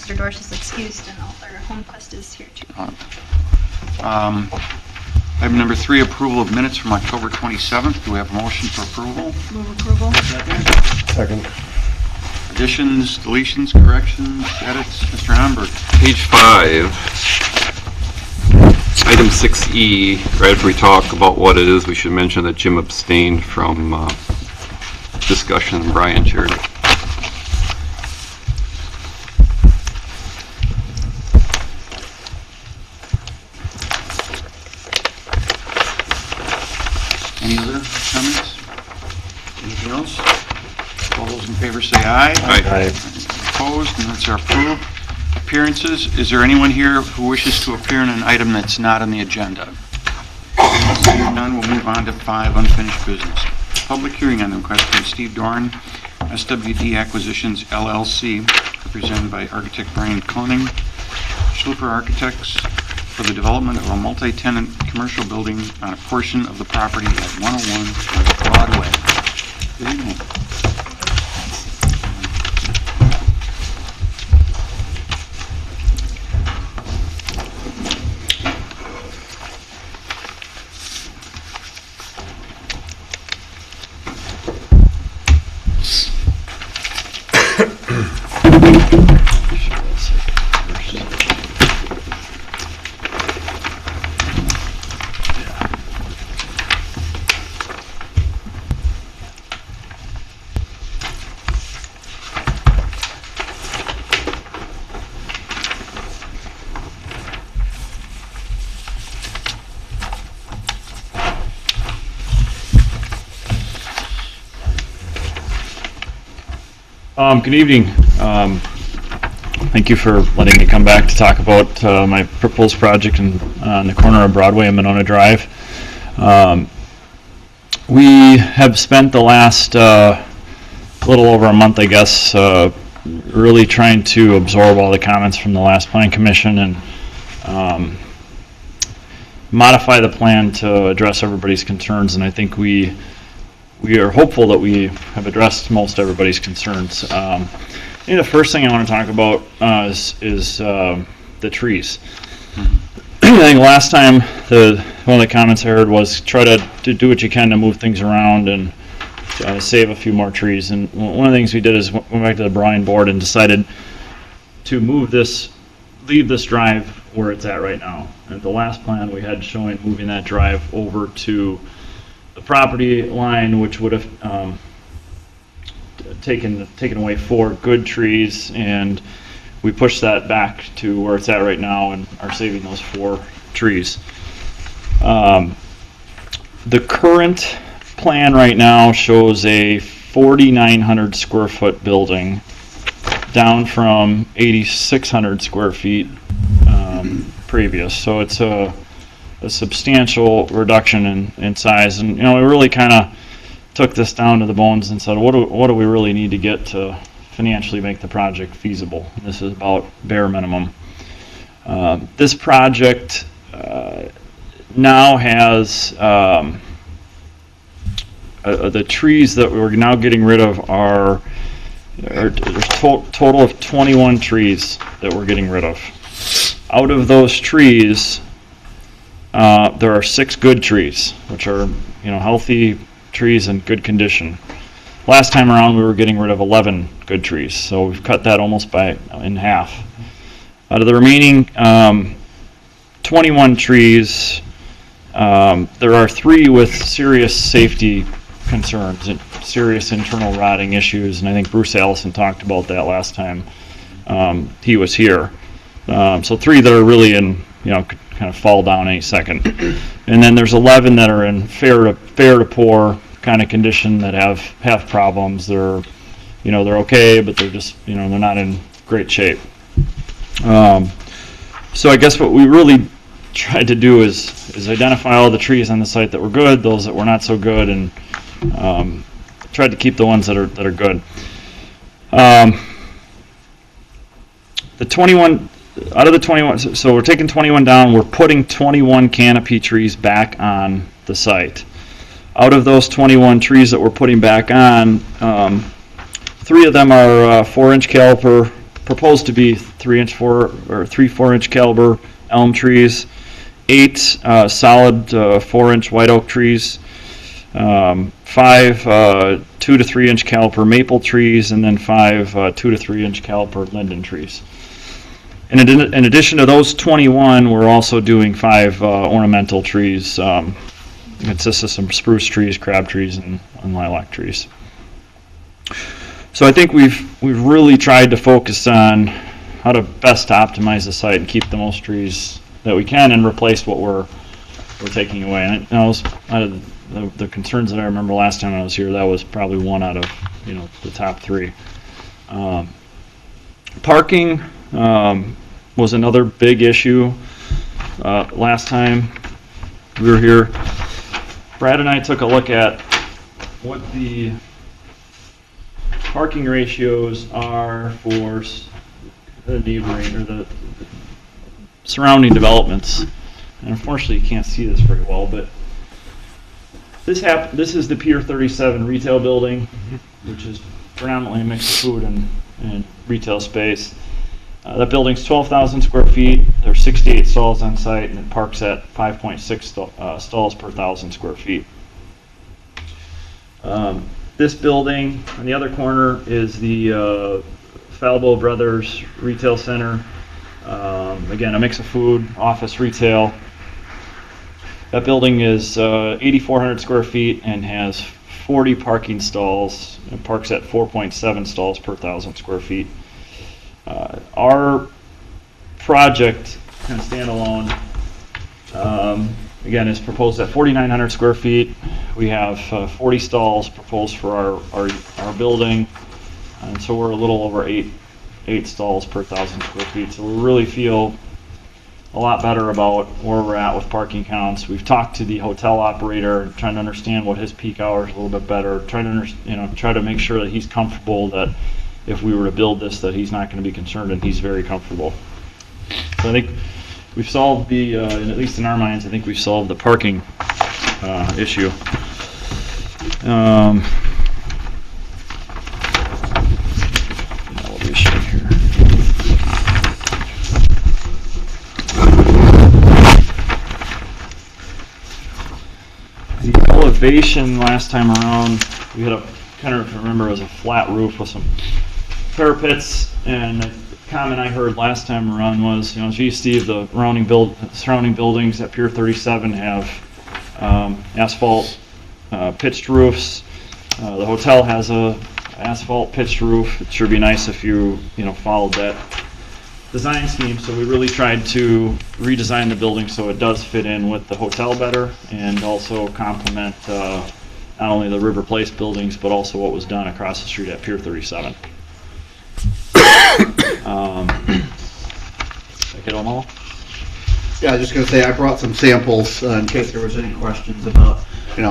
Mr. Dorsch is excused, and Alder Holmquist is here too. Item number 3, approval of minutes from October 27th. Do we have a motion for approval? Move approval. Second. Additions, deletions, corrections, edits? Mr. Hamburg. Page 5, item 6E, right after we talk about what it is, we should mention that Jim abstained from discussion and Brian chaired it. Any other comments? Anything else? All those in favor say aye. Aye. Opposed? Minutes are approved. Appearances. Is there anyone here who wishes to appear in an item that's not on the agenda? Seeing none, we'll move on to 5, unfinished business. Public hearing on the request from Steve Dorn, SWD Acquisitions LLC, represented by architect Brian Koenig, Schlifer Architects, for the development of a multi-tenant commercial building on a portion of the property at 101 Broadway. Good evening. Good evening. Thank you for letting me come back to talk about my proposed project on the corner of Broadway and Monona Drive. We have spent the last little over a month, I guess, really trying to absorb all the comments from the last Plan Commission and modify the plan to address everybody's concerns, and I think we are hopeful that we have addressed most everybody's concerns. I think the first thing I want to talk about is the trees. I think last time one of the comments I heard was try to do what you can to move things around and save a few more trees. And one of the things we did is went back to the drawing board and decided to leave this drive where it's at right now. And the last plan we had showing moving that drive over to the property line, which would have taken away 4 good trees, and we pushed that back to where it's at right now and are saving those 4 trees. The current plan right now shows a 4,900 square foot building down from 8,600 square feet previous. So it's a substantial reduction in size, and we really kind of took this down to the bones and said, what do we really need to get to financially make the project feasible? This is about bare minimum. This project now has the trees that we're now getting rid of are total of 21 trees that we're getting rid of. Out of those trees, there are 6 good trees, which are healthy trees in good condition. Last time around, we were getting rid of 11 good trees, so we've cut that almost in half. Out of the remaining 21 trees, there are 3 with serious safety concerns and serious internal rotting issues, and I think Bruce Allison talked about that last time he was here. So 3 that are really in, could kind of fall down any second. And then there's 11 that are in fair to poor kind of condition that have problems. They're okay, but they're just, they're not in great shape. So I guess what we really tried to do is identify all the trees on the site that were good, those that were not so good, and tried to keep the ones that are good. The 21 out of the 21, so we're taking 21 down. We're putting 21 canopy trees back on the site. Out of those 21 trees that we're putting back on, 3 of them are 4-inch caliper proposed to be 3-4-inch caliber elm trees, 8 solid 4-inch white oak trees, 5 2 to 3 inch caliper maple trees, and then 5 2 to 3 inch caliper linden trees. And in addition to those 21, we're also doing 5 ornamental trees. It consists of some spruce trees, crab trees, and lilac trees. So I think we've really tried to focus on how to best optimize the site and keep the most trees that we can and replace what we're taking away. And that was out of the concerns that I remember last time I was here. That was probably one out of the top 3. Parking was another big issue last time we were here. Brad and I took a look at what the parking ratios are for the neighboring or the surrounding developments. And unfortunately, you can't see this very well, but this is the Pier 37 retail building, which is predominantly a mix of food and retail space. That building's 12,000 square feet. There's 68 stalls on site, and it parks at 5.6 stalls per 1,000 square feet. This building on the other corner is the Falbo Brothers Retail Center. Again, a mix of food, office, retail. That building is 8,400 square feet and has 40 parking stalls and parks at 4.7 stalls per 1,000 square feet. Our project, kind of standalone, again, is proposed at 4,900 square feet. We have 40 stalls proposed for our building, and so we're a little over 8 stalls per 1,000 square feet. So we really feel a lot better about where we're at with parking counts. We've talked to the hotel operator, trying to understand what his peak hours a little bit better, trying to try to make sure that he's comfortable that if we were to build this, that he's not going to be concerned, and he's very comfortable. So I think we've solved the, at least in our minds, I think we've solved the parking issue. Elevation here. The elevation last time around, we had a kind of remember it was a flat roof with some parapets, and the comment I heard last time around was, gee, Steve, the surrounding buildings at Pier 37 have asphalt pitched roofs. The hotel has a asphalt pitched roof. It sure be nice if you followed that design scheme. So we really tried to redesign the building so it does fit in with the hotel better and also complement not only the River Place buildings but also what was done across the street at Pier 37. Did I get them all? Yeah, I was just going to say I brought some samples in case there was any questions about,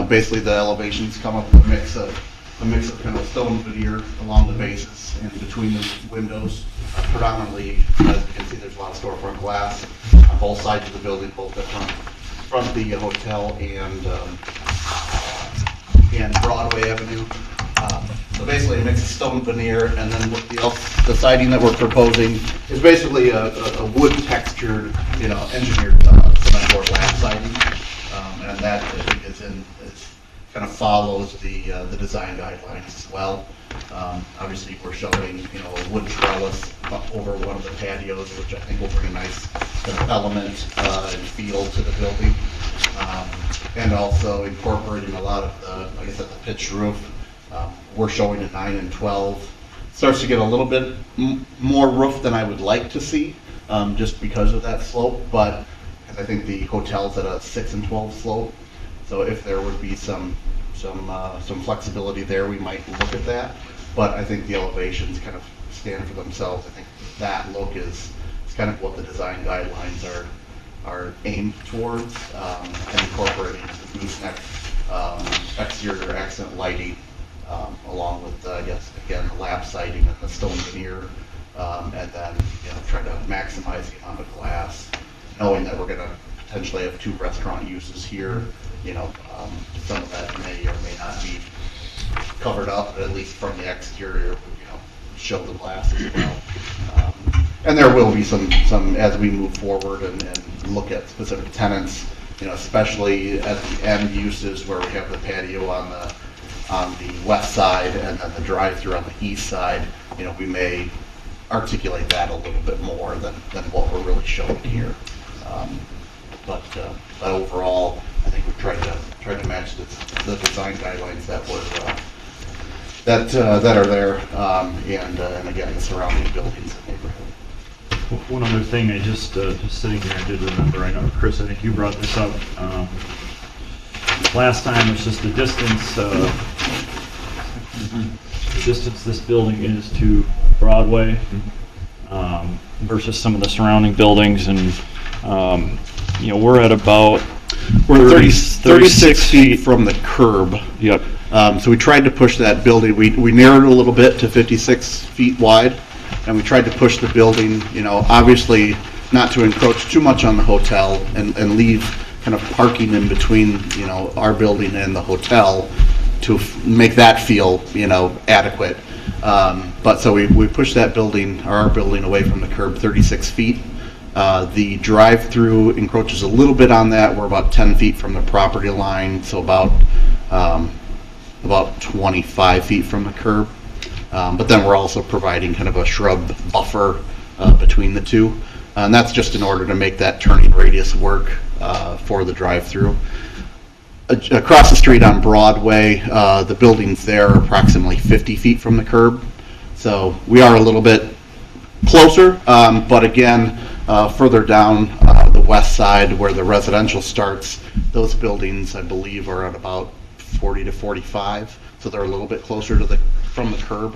basically the elevations come up with a mix of kind of stone veneer along the bases and between the windows. Predominantly, as you can see, there's a lot of storefront glass on both sides of the building, both at front of the hotel and Broadway Avenue. So basically a mix of stone veneer, and then the siding that we're proposing is basically a wood textured, engineered cement board lap siding, and that I think is kind of follows the design guidelines as well. Obviously, we're showing a wood trellis over one of the patios, which I think will bring a nice kind of element and feel to the building, and also incorporating a lot of the, like I said, the pitched roof. We're showing a 9 and 12. Starts to get a little bit more roof than I would like to see, just because of that slope. But because I think the hotel's at a 6 and 12 slope, so if there would be some flexibility there, we might look at that. But I think the elevations kind of stand for themselves. I think that look is kind of what the design guidelines are aimed towards, and incorporating the gooseneck exterior accent lighting. Along with, yes, again, the lap siding and the stone veneer, and then, try to maximize the amount of glass, knowing that we're going to potentially have 2 restaurant uses here. Some of that may or may not be covered up, but at least from the exterior, show the glass as well. And there will be some as we move forward and look at specific tenants, especially at the end uses where we have the patio on the west side and then the drive-through on the east side. We may articulate that a little bit more than what we're really showing here. But overall, I think we tried to match the design guidelines that were that are there, and again the surrounding buildings and neighborhood. One other thing, I just sitting here, I did remember, I know, Chris, I think you brought this up last time, it's just the distance, this building is to Broadway versus some of the surrounding buildings, and we're at about... We're 36 feet from the curb. Yep. So we tried to push that building, we narrowed it a little bit to 56 feet wide, and we tried to push the building, obviously not to encroach too much on the hotel and leave kind of parking in between, our building and the hotel to make that feel, adequate. But so we pushed that building, or our building, away from the curb 36 feet. The drive-through encroaches a little bit on that. We're about 10 feet from the property line, so about 25 feet from the curb. But then we're also providing kind of a shrub buffer between the two. And that's just in order to make that turning radius work for the drive-through. Across the street on Broadway, the buildings there are approximately 50 feet from the curb. So we are a little bit closer, but again, further down the west side where the residential starts, those buildings, I believe, are at about 40 to 45. So they're a little bit closer to from the curb.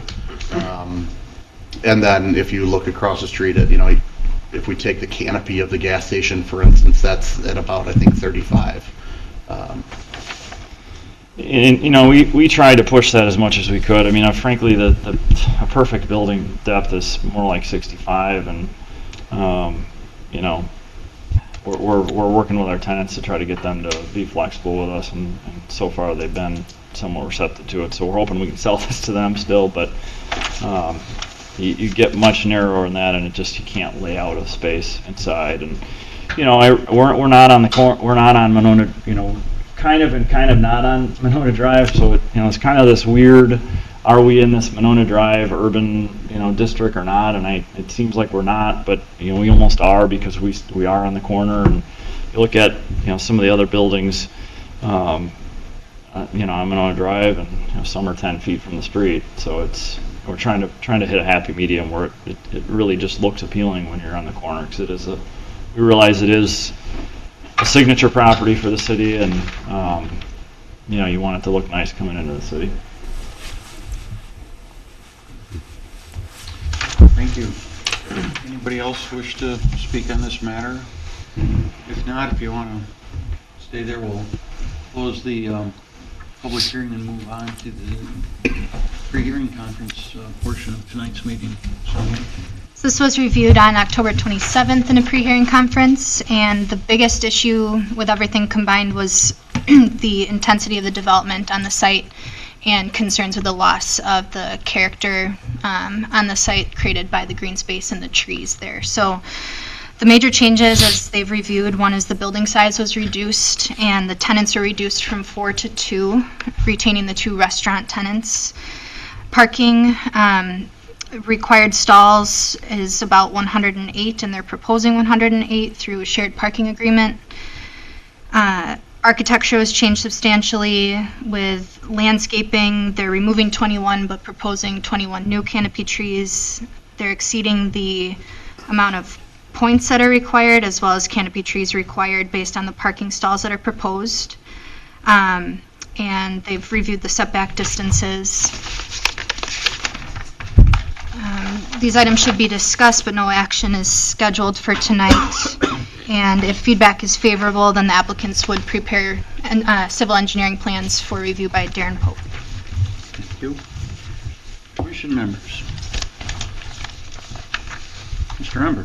And then if you look across the street at, if we take the canopy of the gas station, for instance, that's at about, I think, 35. And we tried to push that as much as we could. I mean, frankly, a perfect building depth is more like 65, and we're working with our tenants to try to get them to be flexible with us, and so far they've been somewhat receptive to it. So we're hoping we can sell this to them still, but you get much narrower than that, and you can't lay out a space inside. And we're not on we're not on Monona, kind of not on Monona Drive, so it's kind of this weird, are we in this Monona Drive urban district or not? And it seems like we're not, but we almost are, because we are on the corner. And you look at some of the other buildings on Monona Drive, and some are 10 feet from the street. So we're trying to hit a happy medium where it really just looks appealing when you're on the corner, because we realize it is a signature property for the city, and you want it to look nice coming into the city. Thank you. Anybody else wish to speak on this matter? If not, if you want to stay there, we'll close the public hearing and move on to the pre-hearing conference portion of tonight's meeting. So this was reviewed on October 27th in a pre-hearing conference, and the biggest issue with everything combined was the intensity of the development on the site and concerns with the loss of the character on the site created by the green space and the trees there. So the major changes, as they've reviewed, one is the building size was reduced, and the tenants were reduced from 4 to 2, retaining the 2 restaurant tenants. Parking, required stalls is about 108, and they're proposing 108 through a shared parking agreement. Architecture was changed substantially with landscaping. They're removing 21 but proposing 21 new canopy trees. They're exceeding the amount of points that are required, as well as canopy trees required based on the parking stalls that are proposed. And they've reviewed the setback distances. These items should be discussed, but no action is scheduled for tonight. And if feedback is favorable, then the applicants would prepare civil engineering plans for review by Darren Pope. Thank you. Commission members. Mr. Ember.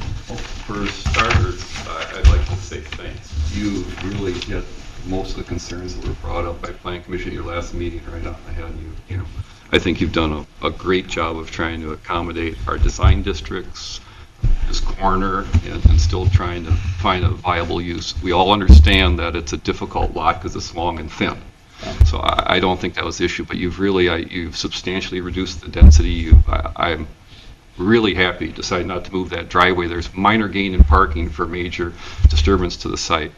For starters, I'd like to say thanks. You really hit most of the concerns that were brought up by Plan Commission at your last meeting. Right up ahead, you know, I think you've done a great job of trying to accommodate our design districts, this corner, and still trying to find a viable use. We all understand that it's a difficult lot because it's long and thin. So I don't think that was the issue, but you've substantially reduced the density. I'm really happy you decided not to move that driveway. There's minor gain in parking for major disturbance to the site.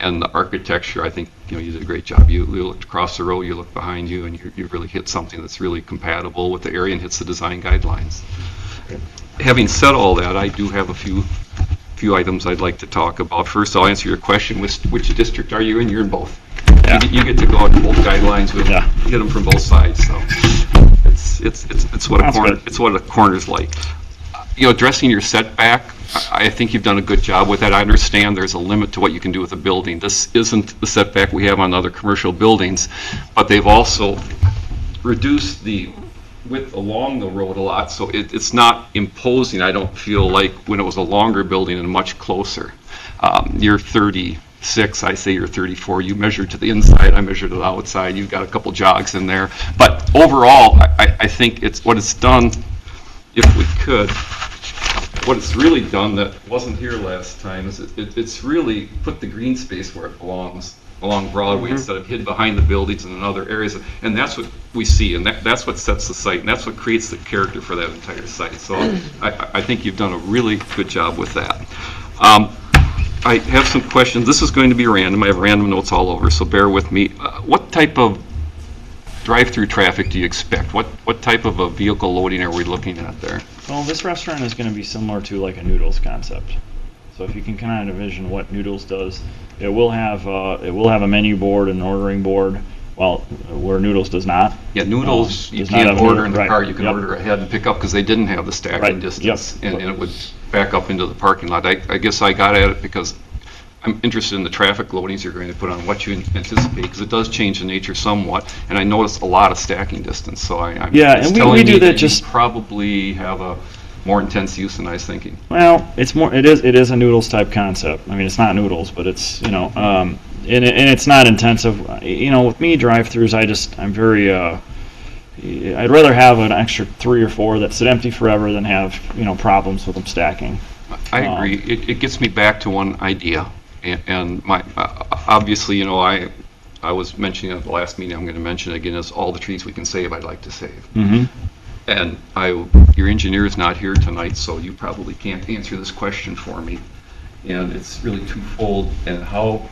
And the architecture, I think, you know, you did a great job. You looked across the road, you looked behind you, and you really hit something that's really compatible with the area and hits the design guidelines. Having said all that, I do have a few items I'd like to talk about. First, I'll answer your question. Which district are you in? You're in both. Yeah. You get to go into both guidelines. We get them from both sides. So it's what a corner's like. You know, addressing your setback, I think you've done a good job with that. I understand there's a limit to what you can do with a building. This isn't the setback we have on other commercial buildings, but they've also reduced the width along the road a lot, so it's not imposing, I don't feel like, when it was a longer building and much closer. You're 36, I say you're 34. You measure to the inside, I measure to the outside. You've got a couple jogs in there. But overall, I think what it's done, if we could, what it's really done that wasn't here last time is it's really put the green space where it belongs along Broadway instead of hid behind the buildings and in other areas. And that's what we see, and that's what sets the site, and that's what creates the character for that entire site. So I think you've done a really good job with that. I have some questions. This is going to be random. I have random notes all over, so bear with me. What type of drive-through traffic do you expect? What type of a vehicle loading are we looking at there? Well, this restaurant is going to be similar to like a Noodles concept. So if you can kind of envision what Noodles does, it will have a menu board and an ordering board, well, where Noodles does not. Yeah, Noodles, you can't order in the car. You can order ahead and pick up because they didn't have the stacking distance, and it would back up into the parking lot. I guess I got at it because I'm interested in the traffic loadings you're going to put on, what you anticipate, because it does change the nature somewhat, and I noticed a lot of stacking distance, so I'm we do that just probably have a more intense use than I was thinking. Well, it is a Noodles type concept. I mean, it's not Noodles, but it's, you know, and it's not intensive. You know, with me, drive-throughs, I'm very, I'd rather have an extra 3 or 4 that sit empty forever than have, you know, problems with them stacking. I agree. It gets me back to one idea, and my obviously, you know, I was mentioning at the last meeting, I'm going to mention it again, is all the trees we can save, I'd like to save. Mm-hmm. And your engineer is not here tonight, so you probably can't answer this question for me. And it's really twofold. And how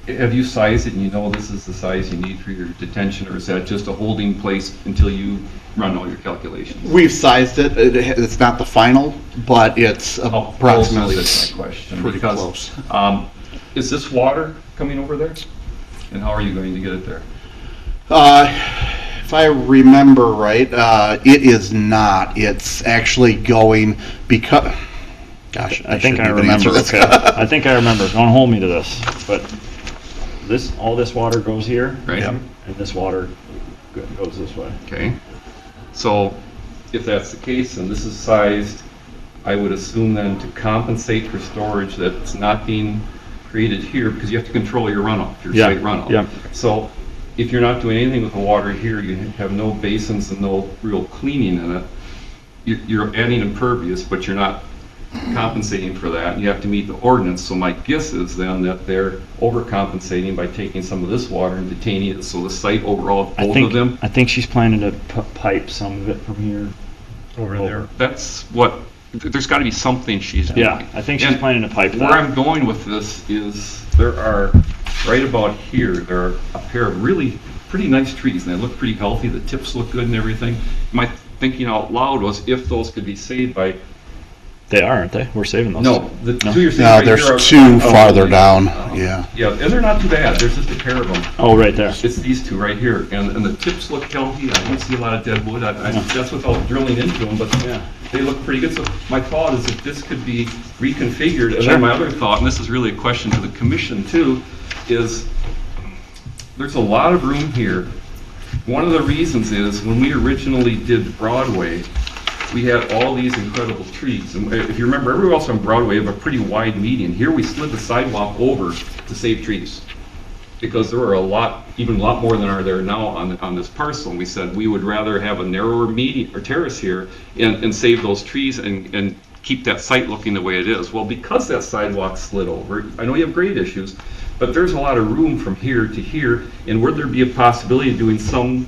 have you sized it, and you know this is the size you need for your detention, or is that just a holding place until you run all your calculations? We've sized it. It's not the final, but it's approximately. That's my question. Pretty close. Is this water coming over there? And how are you going to get it there? If I remember right, it is not. It's actually going because. Gosh, I think I remember. Okay, I think I remember. Don't hold me to this, but all this water goes here, right? Yep. And this water goes this way. Okay. So, if that's the case, and this is sized, I would assume then to compensate for storage that's not being created here, because you have to control your runoff, your site runoff. Yeah. So, if you're not doing anything with the water here, you have no basins and no real cleaning in it. You're adding impervious, but you're not compensating for that. You have to meet the ordinance. So my guess is then that they're overcompensating by taking some of this water and detaining it. So the site overall, both of them. I think she's planning to pipe some of it from here over there. That's what. There's got to be something she's doing. Yeah, I think she's planning to pipe that. Where I'm going with this is there are, right about here, there are a pair of really pretty nice trees, and they look pretty healthy. The tips look good and everything. My thinking out loud was if those could be saved by. They are, aren't they? We're saving those. No, the two you're saying No, right there's here are, two farther down. Yeah. Yeah, and they're not too bad. There's just a pair of them. Oh, right there. It's these two right here, and the tips look healthy. I don't see a lot of dead wood. That's without drilling into them, but they look pretty good. So my thought is if this could be reconfigured, and then my other thought, and this is really a question to the commission too, is there's a lot of room here. One of the reasons is when we originally did Broadway, we had all these incredible trees. And if you remember, everywhere else on Broadway, we have a pretty wide median. Here, we slid the sidewalk over to save trees, because there were even a lot more than are there now on this parcel. And we said we would rather have a narrower median or terrace here and save those trees and keep that site looking the way it is. Well, because that sidewalk slid over, I know you have grade issues, but there's a lot of room from here to here. And would there be a possibility of doing some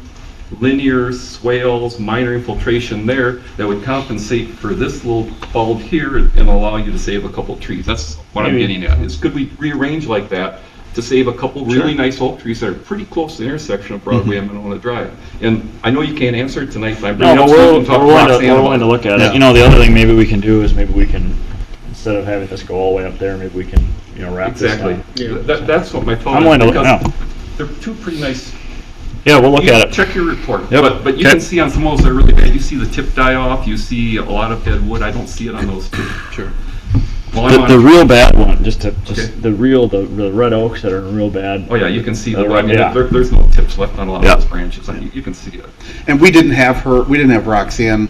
linear swales, minor infiltration there that would compensate for this little bulb here and allow you to save a couple trees? That's what I'm getting at, is could we rearrange like that to save a couple really nice oak trees that are pretty close to the intersection of Broadway and Monona Drive? And I know you can't answer it tonight, but I'm bringing No, up but something to talk to Roxanne we're willing to about. look at Yeah. it. You know, the other thing maybe we can do is maybe we can, instead of having this go all the way up there, maybe we can, wrap this Exactly. down. That's what my thought I'm is, willing to look, because yeah. they're two pretty nice. Yeah, we'll look You at it. Check your report. Yep. But you Okay. can see on some of those that are really bad, you see the tip die off, you see a lot of dead wood. I don't see it on those two. Sure. Well, I'm on- The real bad one, Okay. the red oaks that are real bad. Oh, yeah, you can see The the, I red- mean, yeah. there's no tips left on a lot Yeah. of those branches. I mean, you can see it. And we didn't have Roxanne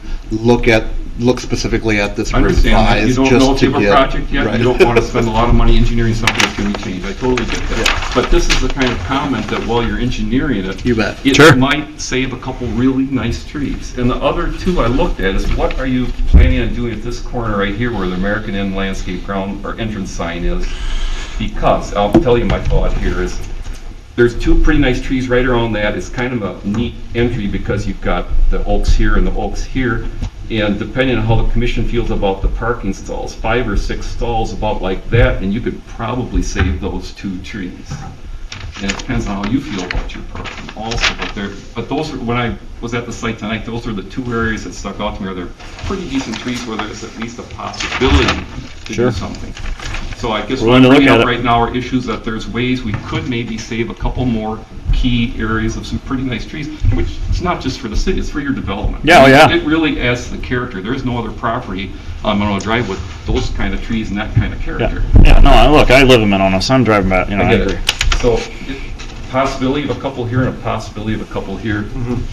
look specifically at this I for understand that. You advice, don't know just if to you have a get. project yet. Right. You don't want to spend a lot of money engineering something that's going to be changed. I totally get that. But this is the kind of comment that while you're engineering it, You bet. it Sure. might save a couple really nice trees. And the other two I looked at is, what are you planning on doing at this corner right here where the American Inn landscape ground or entrance sign is? Because, I'll tell you my thought here is, there's two pretty nice trees right around that. It's kind of a neat entry because you've got the oaks here and the oaks here. And depending on how the commission feels about the parking stalls, 5 or 6 stalls about like that, and you could probably save those 2 trees. And it depends on how you feel about your parking also, but those are, when I was at the site tonight, those are the 2 areas that stuck out to me. Are there pretty decent trees where there's at least a possibility to Sure. do something? So I guess We're what I'm going to look bringing at up it. right now are issues that there's ways we could maybe save a couple more key areas of some pretty nice trees, which it's not just for the city, it's for your development. Yeah, oh, yeah. It really adds to the character. There's no other property on Monona Drive with those kind of trees and that kind of Yeah, character. yeah, no, look, I live in Monona, so I'm driving back, I I get agree. it. So, possibility of a couple here and a possibility of a couple here,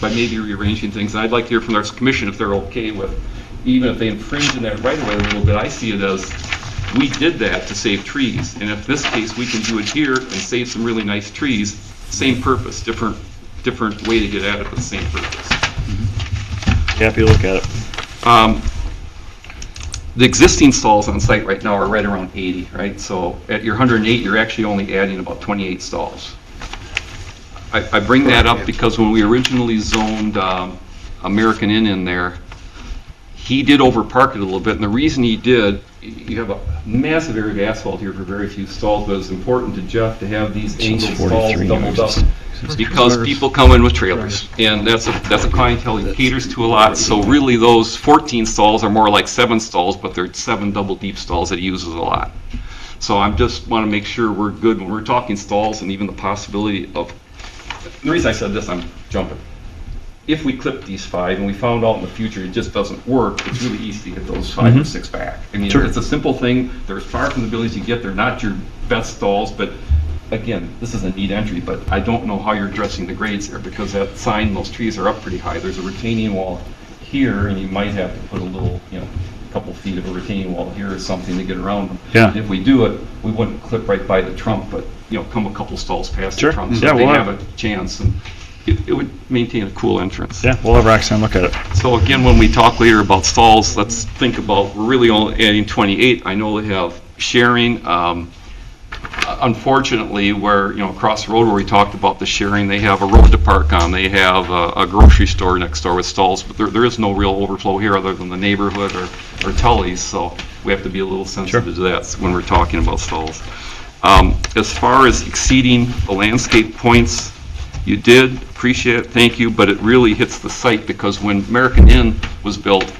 by maybe rearranging things. And I'd like to hear from our commission if they're okay with, even if they infringe in that right away a little bit. I see it as, we did that to save trees, and if this case, we can do it here and save some really nice trees, same purpose, different way to get at it, but same purpose. Happy to look at it. The existing stalls on site right now are right around 80, right? So at your 108, you're actually only adding about 28 stalls. I bring that up because when we originally zoned American Inn in there, he did overpark it a little bit, and the reason he did, you have a massive area of asphalt here for very few stalls, but it's important to Jeff to have these angled stalls 43 doubled up, yards. because people come in with trailers, and that's a clientele he caters to a lot, so really those 14 stalls are more like 7 stalls, but they're 7 double deep stalls that he uses a lot. So I just want to make sure we're good when we're talking stalls, and even the possibility of, the reason I said this, I'm jumping. If we clip these 5 and we found out in the future it just doesn't work, it's really easy to get those 5 or 6 back. I mean, it's a simple thing. They're as far from the buildings you get. They're not your best stalls, but again, this is a neat entry, but I don't know how you're addressing the grades there, because that sign, those trees are up pretty high. There's a retaining wall here, and you might have to put a little, a couple feet of a retaining wall here or something to get around them. Yeah. If we do it, we wouldn't clip right by the trunk, but, come a couple stalls past Sure. the trunk, so Yeah, they we'll have have- a chance, and it would maintain a cool entrance. Yeah, we'll have Roxanne look at it. So again, when we talk later about stalls, let's think about, we're really only adding 28. I know they have sharing. Unfortunately, where, across the road where we talked about the sharing, they have a road to park on. They have a grocery store next door with stalls, but there is no real overflow here other than the neighborhood or Tully's, so we have to be a little sensitive to that when we're talking about stalls. As far as exceeding the landscape points, you did, appreciate it, thank you, but it really hits the site, because when American Inn was built,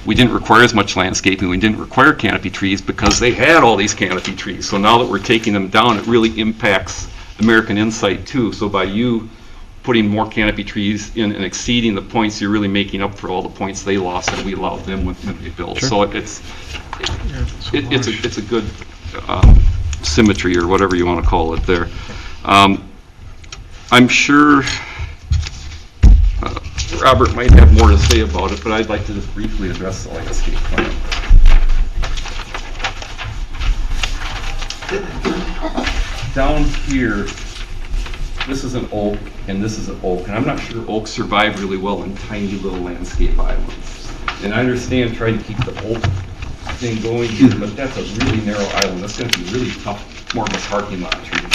we didn't require as much landscaping, we didn't require canopy trees because they had all these canopy trees. So now that we're taking them down, it really impacts the American Inn site too. So by you putting more canopy trees in and exceeding the points, you're really making up for all the points they lost that we allowed them when they built. So it's a good symmetry, or whatever you want to call it there. I'm sure, Robert might have more to say about it, but I'd like to just briefly address the landscape plan. Down here, this is an oak and this is an oak, and I'm not sure oaks survive really well in tiny little landscape islands. And I understand trying to keep the oak thing going here, but that's a really narrow island. That's going to be really tough, more of a parking lot tree.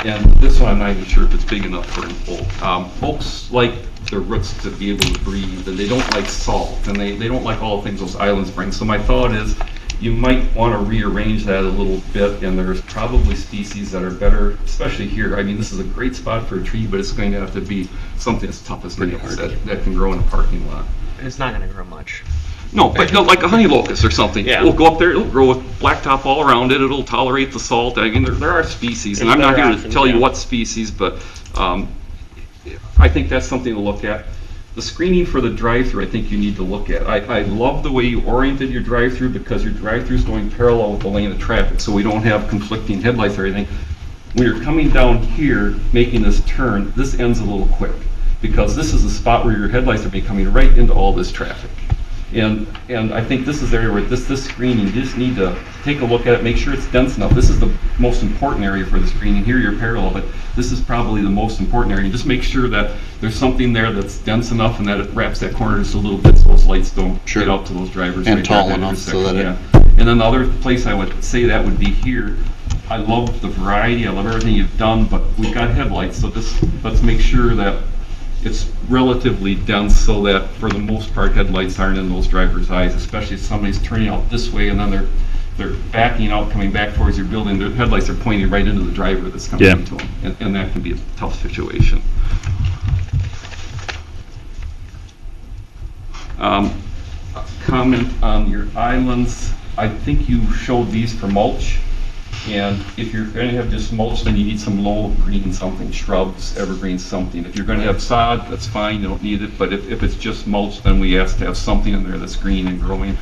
And this one, I'm not even sure if it's big enough for an oak. Oaks like their roots to be able to breathe, and they don't like salt, and they don't like all the things those islands bring. So my thought is, you might want to rearrange that a little bit, and there's probably species that are better, especially here. I mean, this is a great spot for a tree, but it's going to have to be something as tough as nails that can grow in a parking lot. It's not going to grow much. No, but like a honey locust or something. Yeah. It'll go up there, it'll grow with blacktop all around it, it'll tolerate the salt. I mean, there are species, and There's I'm not better here to options, tell you yeah. what species, but I think that's something to look at. The screening for the drive-through, I think you need to look at. I love the way you oriented your drive-through, because your drive-through is going parallel with the lane of traffic, so we don't have conflicting headlights or anything. When you're coming down here, making this turn, this ends a little quick, because this is the spot where your headlights are be coming right into all this traffic. And I think this is the area where this screening, you just need to take a look at it, make sure it's dense enough. This is the most important area for the screening. Here you're parallel, but this is probably the most important area. Just make sure that there's something there that's dense enough and that it wraps that corner just a little bit so those lights don't get out to those drivers. And right tall there at that enough so that intersection. And then the other place I would say that would be here. I love the variety, I love everything you've done, but we've got headlights, so let's make sure that it's relatively dense so that for the most part headlights aren't in those drivers' eyes, especially if somebody's turning out this way and then they're backing out, coming back towards your building. Their headlights are pointing right into the driver that's coming into them, and that can be a tough situation. Comment on your islands. I think you showed these for mulch. And if you're going to have just mulch, then you need some low green something, shrubs, evergreens, something. If you're going to have sod, that's fine, you don't need it. But if it's just mulch, then we ask to have something in there that's green and growing.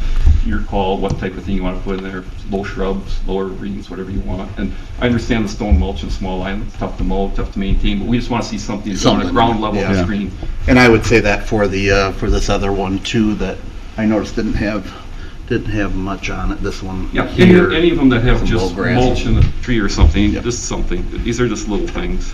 Your call, what type of thing you want to put in there, low shrubs, lower greens, whatever you want. And I understand the stone mulch and small islands, tough to mow, tough to maintain, but we just want to see something on a ground level that's green. And I would say that for the, for this other one too, that I noticed didn't have much on it, this one Yeah, here. any of them that have some just low grass. mulch in the tree or something, Yep. just something. These are just little things.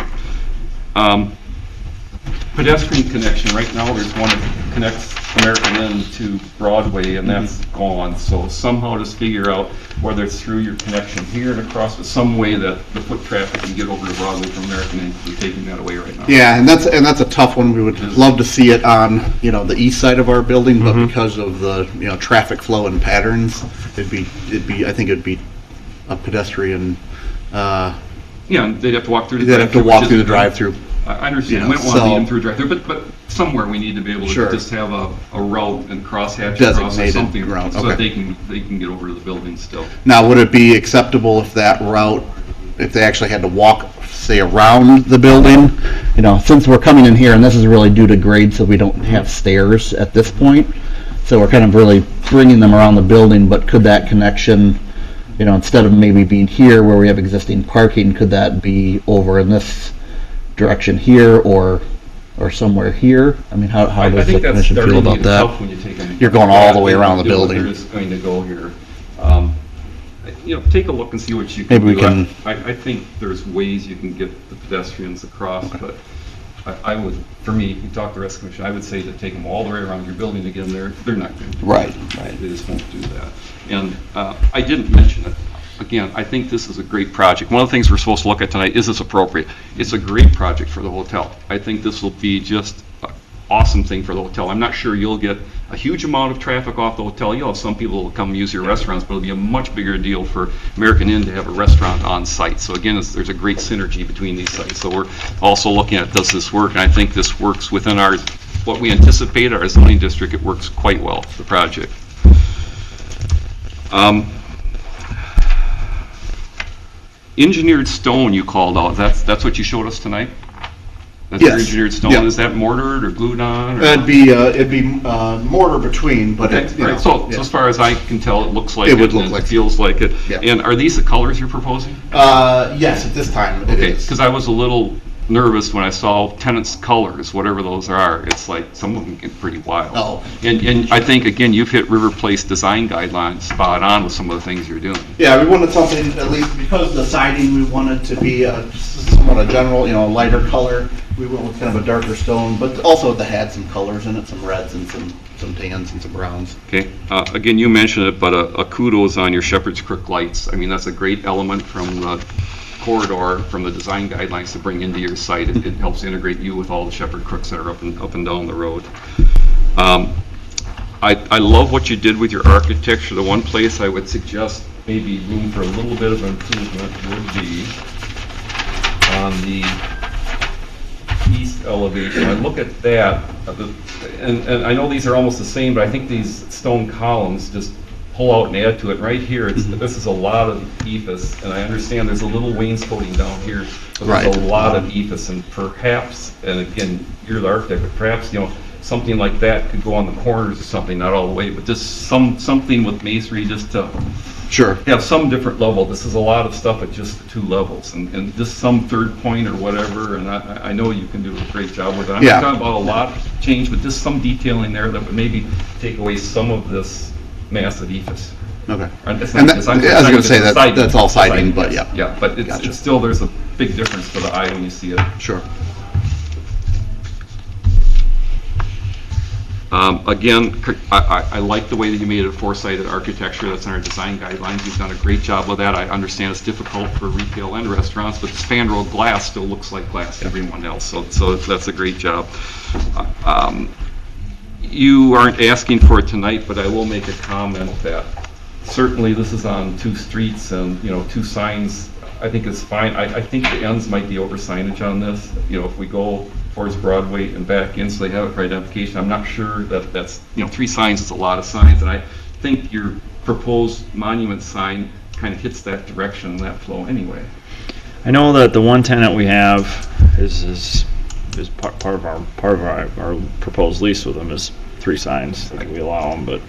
Pedestrian connection, right now there's one that connects American Inn to Broadway, and that's gone. So somehow just figure out whether it's through your connection here and across, but some way that the foot traffic can get over to Broadway from American Inn. We're taking that away right now. Yeah, and that's a tough one. We would love to see it on, the east side of our building, but because of the, traffic flow and patterns, I think it'd be a pedestrian, Yeah, and they'd have to walk through the they'd have to drive-through, walk which through the is- drive-through. I understand. Yeah, We don't want to so- lead them through a drive-through, but somewhere we need to be able to Sure. just have a route and crosshatch across or Designated something, route, so that okay. they can get over to the building still. Now, would it be acceptable if that route, if they actually had to walk, say, around the building? Since we're coming in here, and this is really due to grade, so we don't have stairs at this point, so we're kind of really bringing them around the building, but could that connection, instead of maybe being here where we have existing parking, could that be over in this direction here or somewhere here? I mean, how I does the think that's commission feel starting to about get that? tough when you take them. You're going all the way around the Do what building. There is going to go here. Take a look and see what you can do. Maybe we can- I think there's ways you can get the pedestrians across, but I would, for me, you talk to the rest of the commission, I would say to take them all the way around your building again. They're not going to do Right, that. right. They just won't do that. And I didn't mention it. Again, I think this is a great project. One of the things we're supposed to look at tonight, is this appropriate? It's a great project for the hotel. I think this will be just an awesome thing for the hotel. I'm not sure you'll get a huge amount of traffic off the hotel. You'll have some people who will come use your restaurants, but it'll be a much bigger deal for American Inn to have a restaurant on site. So again, there's a great synergy between these sites. So we're also looking at, does this work? And I think this works within what we anticipate, our zoning district. It works quite well, the project. Engineered stone you called out, that's what you showed us tonight? That's your Yes. engineered stone? Yeah. Is that mortared or glued on? or- It'd be mortar between, but Okay, it's, right. So as far as I can tell, it looks like It it. would look and like it. feels like it. Yeah. And are these the colors you're proposing? yes, at this time it Okay, is. because I was a little nervous when I saw tenants' colors, whatever those are. It's like, some of them get pretty wild. Oh. And I think, again, you've hit River Place design guidelines spot on with some of the things you're doing. Yeah, we wanted something, at least because the siding, we wanted to be somewhat a general, lighter color. We went with kind of a darker stone, but also that had some colors in it, some reds and some tans and some browns. Okay, again, you mentioned it, but a kudos on your Shepherd's Crook lights. I mean, that's a great element from the corridor, from the design guidelines to bring into your site. It helps integrate you with all the Shepherd Crooks that are up and down the road. I love what you did with your architecture. The one place I would suggest maybe room for a little bit of improvement would be on the east elevation. I look at that, and I know these are almost the same, but I think these stone columns just pull out and add to it. Right here, this is a lot of ephes, and I understand there's a little wainscoting down here, but there's a lot of ephes, and perhaps, and again, you're the architect, but perhaps, something like that could go on the corners or something, not all the way, but just something with masonry just to Sure. have some different level. This is a lot of stuff at just the 2 levels, and just some third point or whatever, and I know you can do a great job with it. I'm not talking about a lot of change, but just some detailing there that would maybe take away some of this massive ephes. Okay. It's And not- that, it's I not- was going to it's say siding. that's all siding, but yeah. Yeah, but Gotcha. it's still, there's a big difference to the eye when you see it. Sure. Again, I like the way that you made it a 4-sided architecture. That's in our design guidelines. You've done a great job with that. I understand it's difficult for retail and restaurants, but the spandrel glass still looks like glass to everyone else, so that's a great job. You aren't asking for it tonight, but I will make a comment that certainly this is on 2 streets and, 2 signs, I think is fine. I think the ends might be over signage on this. If we go towards Broadway and back in, so they have it for identification, I'm not sure that that's, 3 signs is a lot of signs, and I think your proposed monument sign kind of hits that direction and that flow anyway. I know that the one tenant we have is part of our proposed lease with them is 3 signs that we allow them, but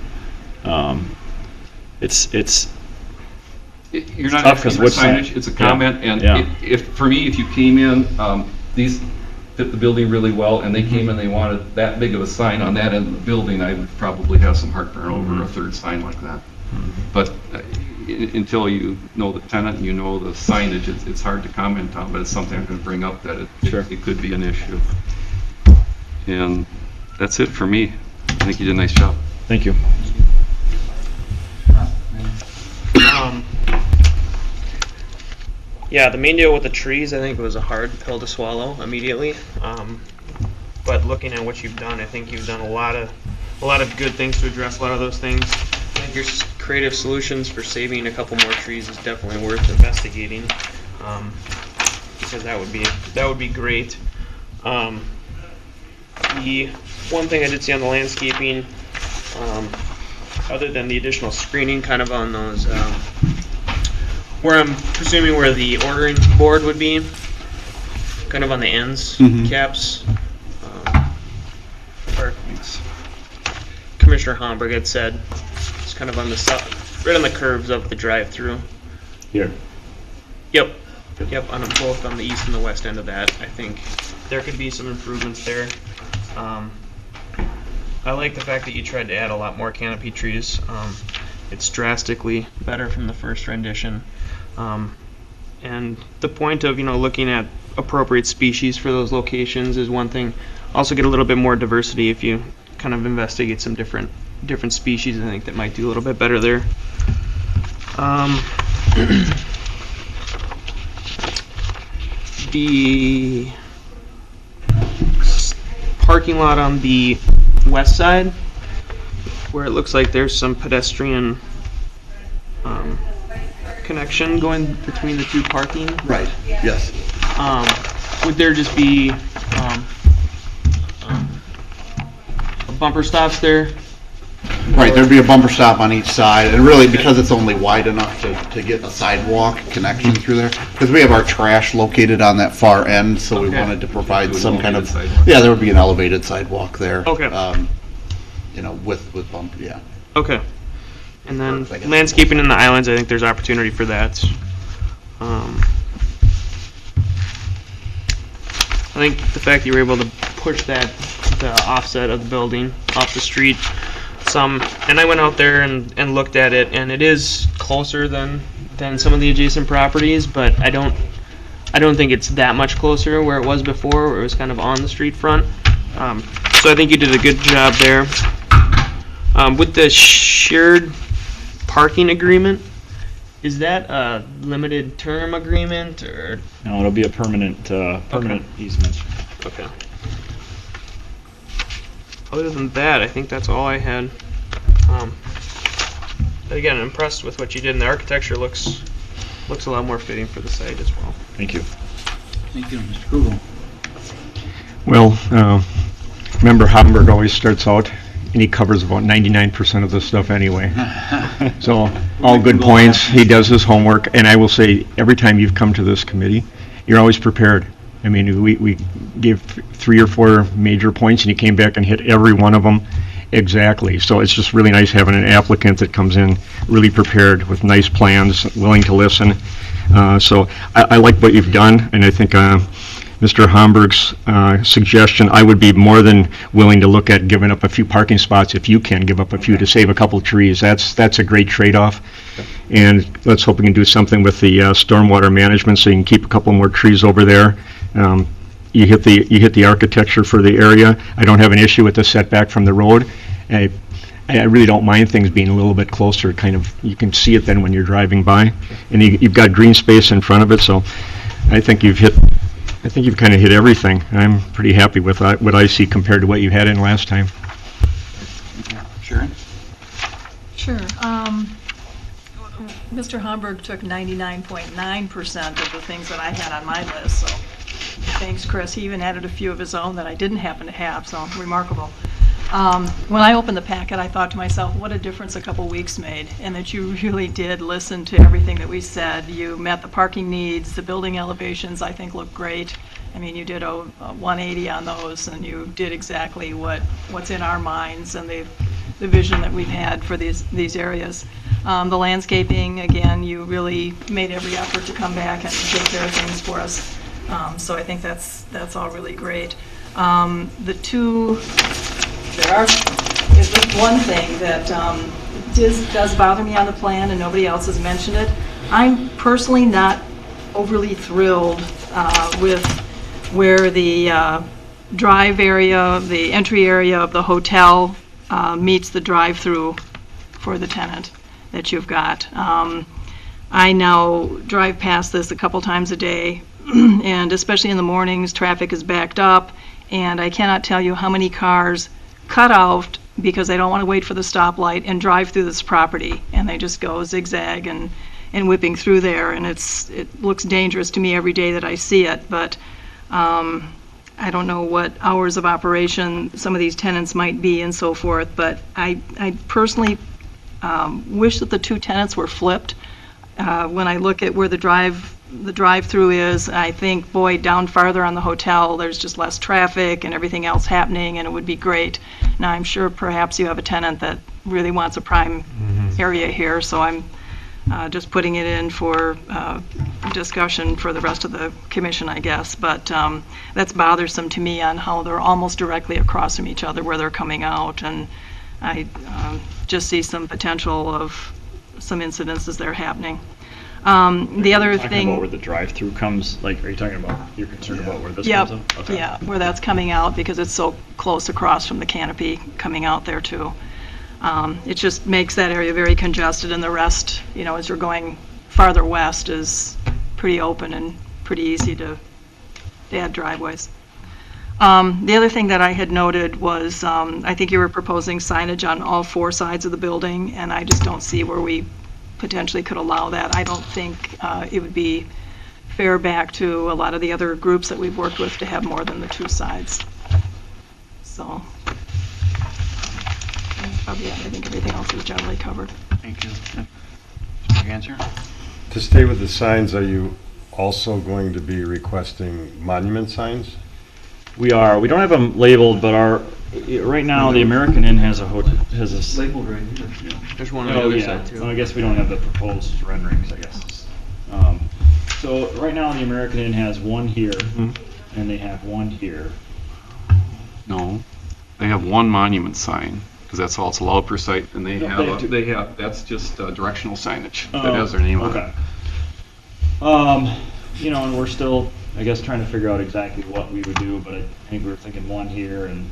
it's You're not tough asking 'cause for which sign- signage, it's a comment, and Yeah. if you came in, these fit the building really well, and they came in, they wanted that big of a sign on that end of the building, I would probably have some heartburn over a 3rd sign like that. But until you know the tenant and you know the signage, it's hard to comment on, but it's something I'm going to bring up that it could be an issue. And that's it for me. I think you did a nice job. thank you. Yeah, the main deal with the trees, I think it was a hard pill to swallow immediately. But looking at what you've done, I think you've done a lot of good things to address a lot of those things. I think your creative solutions for saving a couple more trees is definitely worth investigating, because that would be great. The one thing I did see on the landscaping, other than the additional screening, kind of on those, where I'm presuming where the ordering board would be, kind of on the ends, caps. Or Commissioner Homburg had said, it's kind of on the right on the curves of the drive-through. Here. Yep, on both on the east and the west end of that. I think there could be some improvements there. I like the fact that you tried to add a lot more canopy trees. It's drastically better from the first rendition. And the point of, looking at appropriate species for those locations is one thing. Also get a little bit more diversity if you kind of investigate some different species. I think that might do a little bit better there. The parking lot on the west side, where it looks like there's some pedestrian connection going between the 2 parking. Right, yes. Would there just be bumper stops there? Right, there'd be a bumper stop on each side, and really, because it's only wide enough to get a sidewalk connection through there, because we have our trash located on that far end, so we Okay. wanted to provide Do an some kind of, elevated sidewalk. yeah, there would be an elevated sidewalk there. Okay. With bump, yeah. Okay. And then I guess- landscaping in the islands, I think there's opportunity for that. I think the fact that you were able to push the offset of the building off the street some, and I went out there and looked at it, and it is closer than some of the adjacent properties, but I don't think it's that much closer where it was before, where it was kind of on the street front. So I think you did a good job there. With the shared parking agreement, is that a limited term agreement, or? No, it'll be a permanent easement. Okay. Other than that, I think that's all I had. But again, I'm impressed with what you did, and the architecture looks a lot more fitting for the site as well. Thank you. Thank you, Mr. Kugel. Well, Member Hamburg always starts out, and he covers about 99% of the stuff anyway. So, all good points. He does his homework, and I will say, every time you've come to this committee, you're always prepared. I mean, we gave 3 or 4 major points, and you came back and hit every one of them exactly. So it's just really nice having an applicant that comes in really prepared with nice plans, willing to listen. So I like what you've done, and I think Mr. Hamburg's suggestion, I would be more than willing to look at giving up a few parking spots if you can give up a few to save a couple trees. That's a great trade-off. And let's hope we can do something with the stormwater management so you can keep a couple more trees over there. You hit the architecture for the area. I don't have an issue with the setback from the road. I really don't mind things being a little bit closer. Kind of, you can see it then when you're driving by, and you've got green space in front of it. So, I think you've kind of hit everything. I'm pretty happy with what I see compared to what you had in last time. Sharon? Sure. Mr. Hamburg took 99.9% of the things that I had on my list, so thanks, Chris. He even added a few of his own that I didn't happen to have, so remarkable. When I opened the packet, I thought to myself, what a difference a couple weeks made, and that you really did listen to everything that we said. You met the parking needs, the building elevations, I think, look great. I mean, you did a 180 on those, and you did exactly what's in our minds and the vision that we've had for these areas. The landscaping, again, you really made every effort to come back and take care of things for us. So I think that's all really great. There's just one thing that does bother me on the plan, and nobody else has mentioned it. I'm personally not overly thrilled with where the drive area, the entry area of the hotel meets the drive-through for the tenant that you've got. I now drive past this a couple times a day, and especially in the mornings, traffic is backed up, and I cannot tell you how many cars cut out because they don't want to wait for the stoplight and drive through this property, and they just go zigzag and whipping through there, and it looks dangerous to me every day that I see it. But I don't know what hours of operation some of these tenants might be and so forth, but I personally wish that the 2 tenants were flipped. When I look at where the drive-through is, I think, boy, down farther on the hotel, there's just less traffic and everything else happening, and it would be great. Now, I'm sure perhaps you have a tenant that really wants a prime area here, so I'm just putting it in for discussion for the rest of the commission, I guess. But that's bothersome to me on how they're almost directly across from each other where they're coming out, and I just see some potential of some incidences that are happening. The other thing, About where the drive-through comes, like, are you talking about, you're concerned about where this yep, comes up? Okay. yeah, where that's coming out because it's so close across from the canopy coming out there too. It just makes that area very congested, and the rest, as you're going farther west, is pretty open and pretty easy to add driveways. The other thing that I had noted was I think you were proposing signage on all 4 sides of the building, and I just don't see where we potentially could allow that. I don't think it would be fair back to a lot of the other groups that we've worked with to have more than the 2 sides. So, probably, I think everything else is generally covered. Thank you. Mr. Ganser? To stay with the signs, are you also going to be requesting monument signs? We are. We don't have them labeled, but right now the American Inn has a Labeled right here. There's one on the Oh, other yeah. side too. Well, I guess we don't have the proposed renderings, I guess. So right now the American Inn has one here, and they have one here. No, they have one monument sign, because that's all it's allowed per site, and they No, have, they have two. that's just directional signage that has their name on it. Okay. You know, and we're still, I guess, trying to figure out exactly what we would do, but I think we were thinking one here, and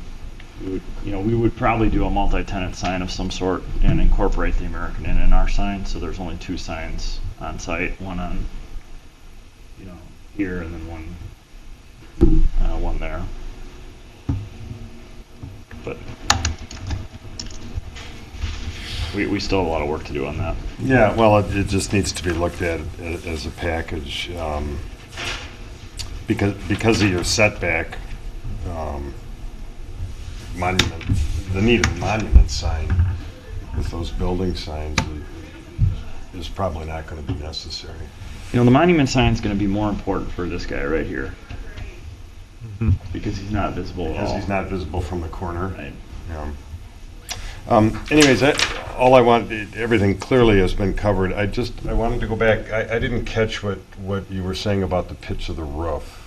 we would, you know, we would probably do a multi-tenant sign of some sort and incorporate the American Inn in our sign, so there's only two signs on site, one on, you know, here, and then one there. But we still have a lot of work to do on that. Yeah, well, it just needs to be looked at as a package, because of your setback, monument, the need of monument sign with those building signs is probably not gonna be necessary. You know, the monument sign is going to be more important for this guy right here. Because he's not visible at Because all. he's not visible from the corner. Right. Yeah. Anyways, all I want, everything clearly has been covered. I wanted to go back. I didn't catch what you were saying about the pitch of the roof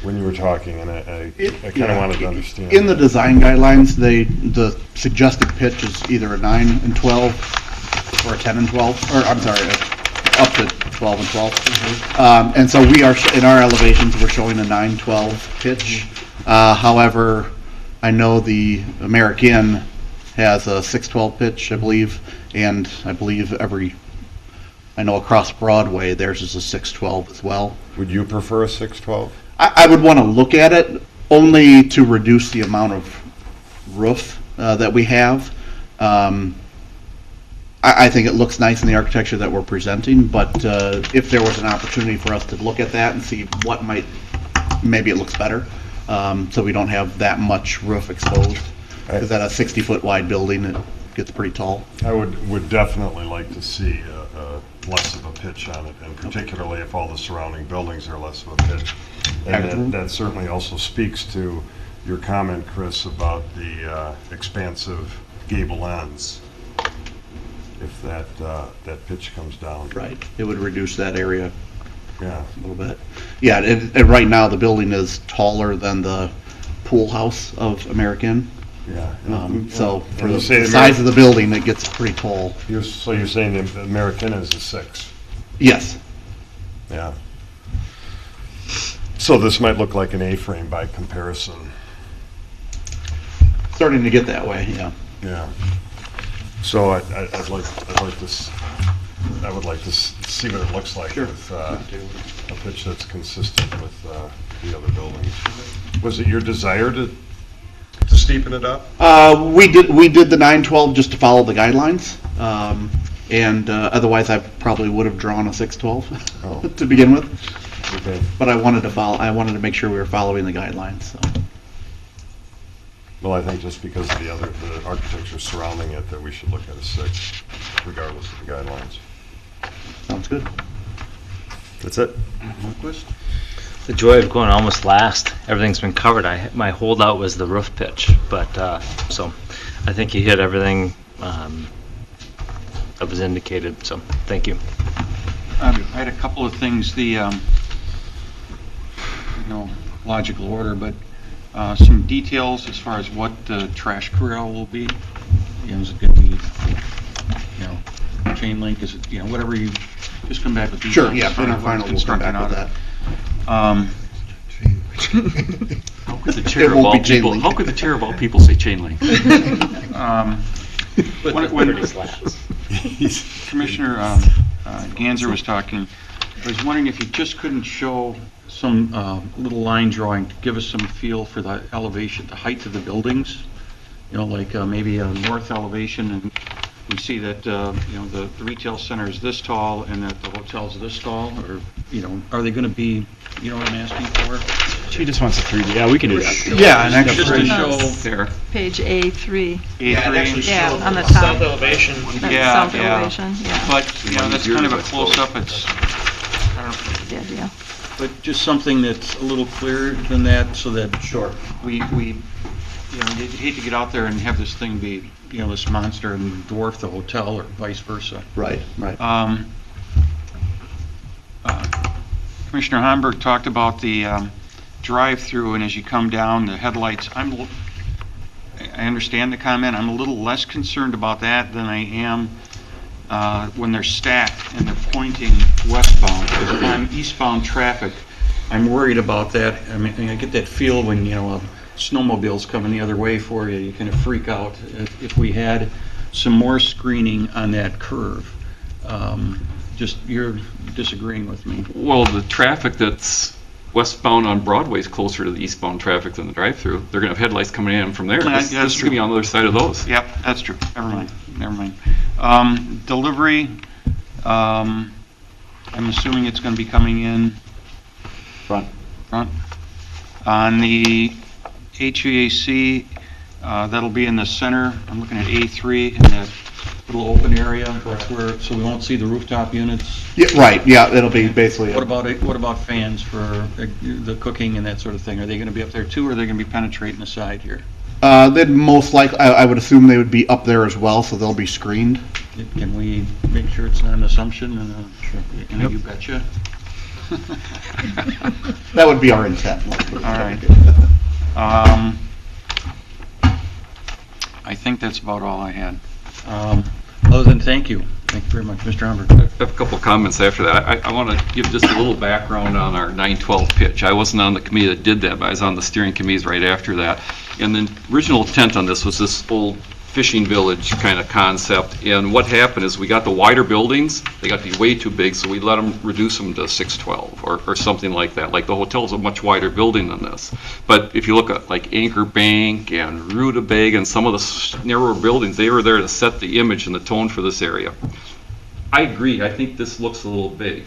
when you were talking, and I kind of wanted to understand. In the design guidelines, the suggested pitch is either a 9 and 12 or a 10 and 12, or I'm sorry, up to 12 and 12. And so we are, in our elevations, we're showing a 9-12 pitch. However, I know the American has a 6-12 pitch, I believe, and I believe I know across Broadway, theirs is a 6-12 as well. Would you prefer a 6-12? I would want to look at it only to reduce the amount of roof that we have. I think it looks nice in the architecture that we're presenting, but if there was an opportunity for us to look at that and see what maybe it looks better, so we don't have that much roof exposed. Because at a 60-foot wide building, it gets pretty tall. I would definitely like to see less of a pitch on it, and particularly if all the surrounding buildings are less of a pitch. And that certainly also speaks to your comment, Chris, about the expansive gable ends. If that pitch comes down. Right. It would reduce that area Yeah. a little bit. Yeah, and right now, the building is taller than the pool house of American. Yeah. So And for you the say size of the building, it gets pretty tall. So you're saying the American is a 6? Yes. Yeah. So this might look like an A-frame by comparison. Starting to get that way, yeah. Yeah. So I would like to see what it looks like with a pitch that's consistent with the other buildings. Was it your desire to steepen it up? We did the 9-12 just to follow the guidelines. And otherwise, I probably would have drawn a 6-12 to begin with. Okay. But I wanted to make sure we were following the guidelines, so. Well, I think just because of the architecture surrounding it, that we should look at a 6, regardless of the guidelines. Sounds good. That's it? The joy of going almost last. Everything's been covered. My holdout was the roof pitch, but so I think you hit everything that was indicated. So thank you. I had a couple of things. Logical order, but some details as far as what the trash corral will be. Is it going to be, chain link? Is it, whatever you just come back with details. Sure, yeah, in our final, we'll come back with that. How could the chair It of won't all be chain people? link. How could the chair of all people say chain link? Commissioner Ganser was talking. I was wondering if you just couldn't show some little line drawing to give us some feel for the elevation, the height of the buildings. Like maybe a north elevation, and we see that the retail center is this tall and that the hotel's this tall, or are they going to be, what I'm asking for? She just wants a 3D. Yeah, we can do that. Yeah, and actually, Just to show there. Page A3. A3. Yeah, on the top. South elevation. That's Yeah, south yeah. elevation, yeah. But, that's kind of a close-up. It's, I don't know. Good idea. But just something that's a little clearer than that, so that we you'd hate to get out there and have this thing be, this monster and dwarf the hotel or vice versa. right. Commissioner Homburg talked about the drive-through, and as you come down, the headlights, I understand the comment. I'm a little less concerned about that than I am when they're stacked and they're pointing westbound. Because if I'm eastbound traffic, I'm worried about that. I mean, I get that feel when, you know, a snowmobile's coming the other way for you. You kind of freak out. If we had some more screening on that curve, just you're disagreeing with me. Well, the traffic that's westbound on Broadway is closer to the eastbound traffic than the drive-through. They're going to have headlights coming in from there. Yeah, This that's is going to be on the other side of those. Yep, that's true. Never mind. Delivery, I'm assuming it's going to be coming in Front. On the HVAC, that'll be in the center. I'm looking at A3 in that little open area. That's where, so we won't see the rooftop units. Yeah, right, yeah, it'll be basically. What about fans for the cooking and that sort of thing? Are they going to be up there too, or are they going to be penetrating the side here? They'd most likely, I would assume they would be up there as well, so they'll be screened. Can we make sure it's not an assumption? Sure. You betcha. That would be our intent. All right. I think that's about all I had. Other than thank you. Thank you very much, Mr. Humbert. I have a couple comments after that. I want to give just a little background on our 912 pitch. I wasn't on the committee that did that, but I was on the steering committees right after that. And the original intent on this was this old fishing village kind of concept. And what happened is we got the wider buildings, they got to be way too big, so we let them reduce them to 612 or something like that. Like the hotel's a much wider building than this. But if you look at like Anchor Bank and Rutabaga and some of the narrower buildings, they were there to set the image and the tone for this area. I agree. I think this looks a little big.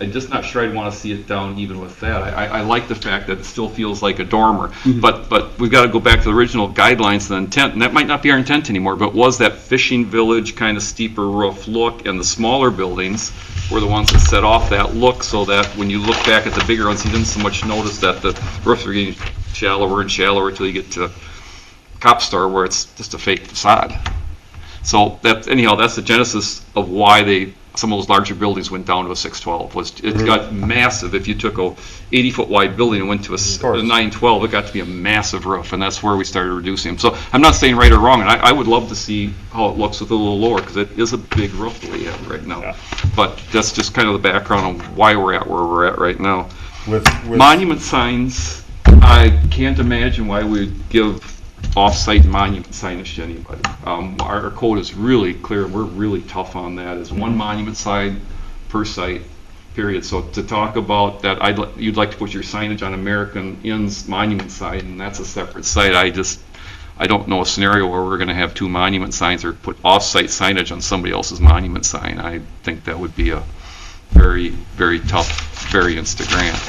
I'm just not sure I'd want to see it down even with that. I like the fact that it still feels like a dormer, but we've got to go back to the original guidelines and intent, and that might not be our intent anymore, but was that fishing village kind of steeper roof look, and the smaller buildings were the ones that set off that look, so that when you look back at the bigger ones, you didn't so much notice that the roofs are getting shallower and shallower until you get to Copstar, where it's just a fake facade. So that, anyhow, that's the genesis of why some of those larger buildings went down to a 612. It got massive. If you took a 80-foot wide building and went to a 912, it got to be a massive roof, and that's where we started reducing them. So I'm not saying right or wrong, and I would love to see how it looks with a little lower, because it is a big roof that we have right now. Yeah. But that's just kind of the background on why we're at where we're at right now. With monument signs, I can't imagine why we'd give off-site monument signage to anybody. Our code is really clear. We're really tough on that. It's one monument sign per site, period. So to talk about that, you'd like to put your signage on American Inn's monument site, and that's a separate site. I don't know a scenario where we're going to have two monument signs or put off-site signage on somebody else's monument sign. I think that would be a very, very tough variance to grant.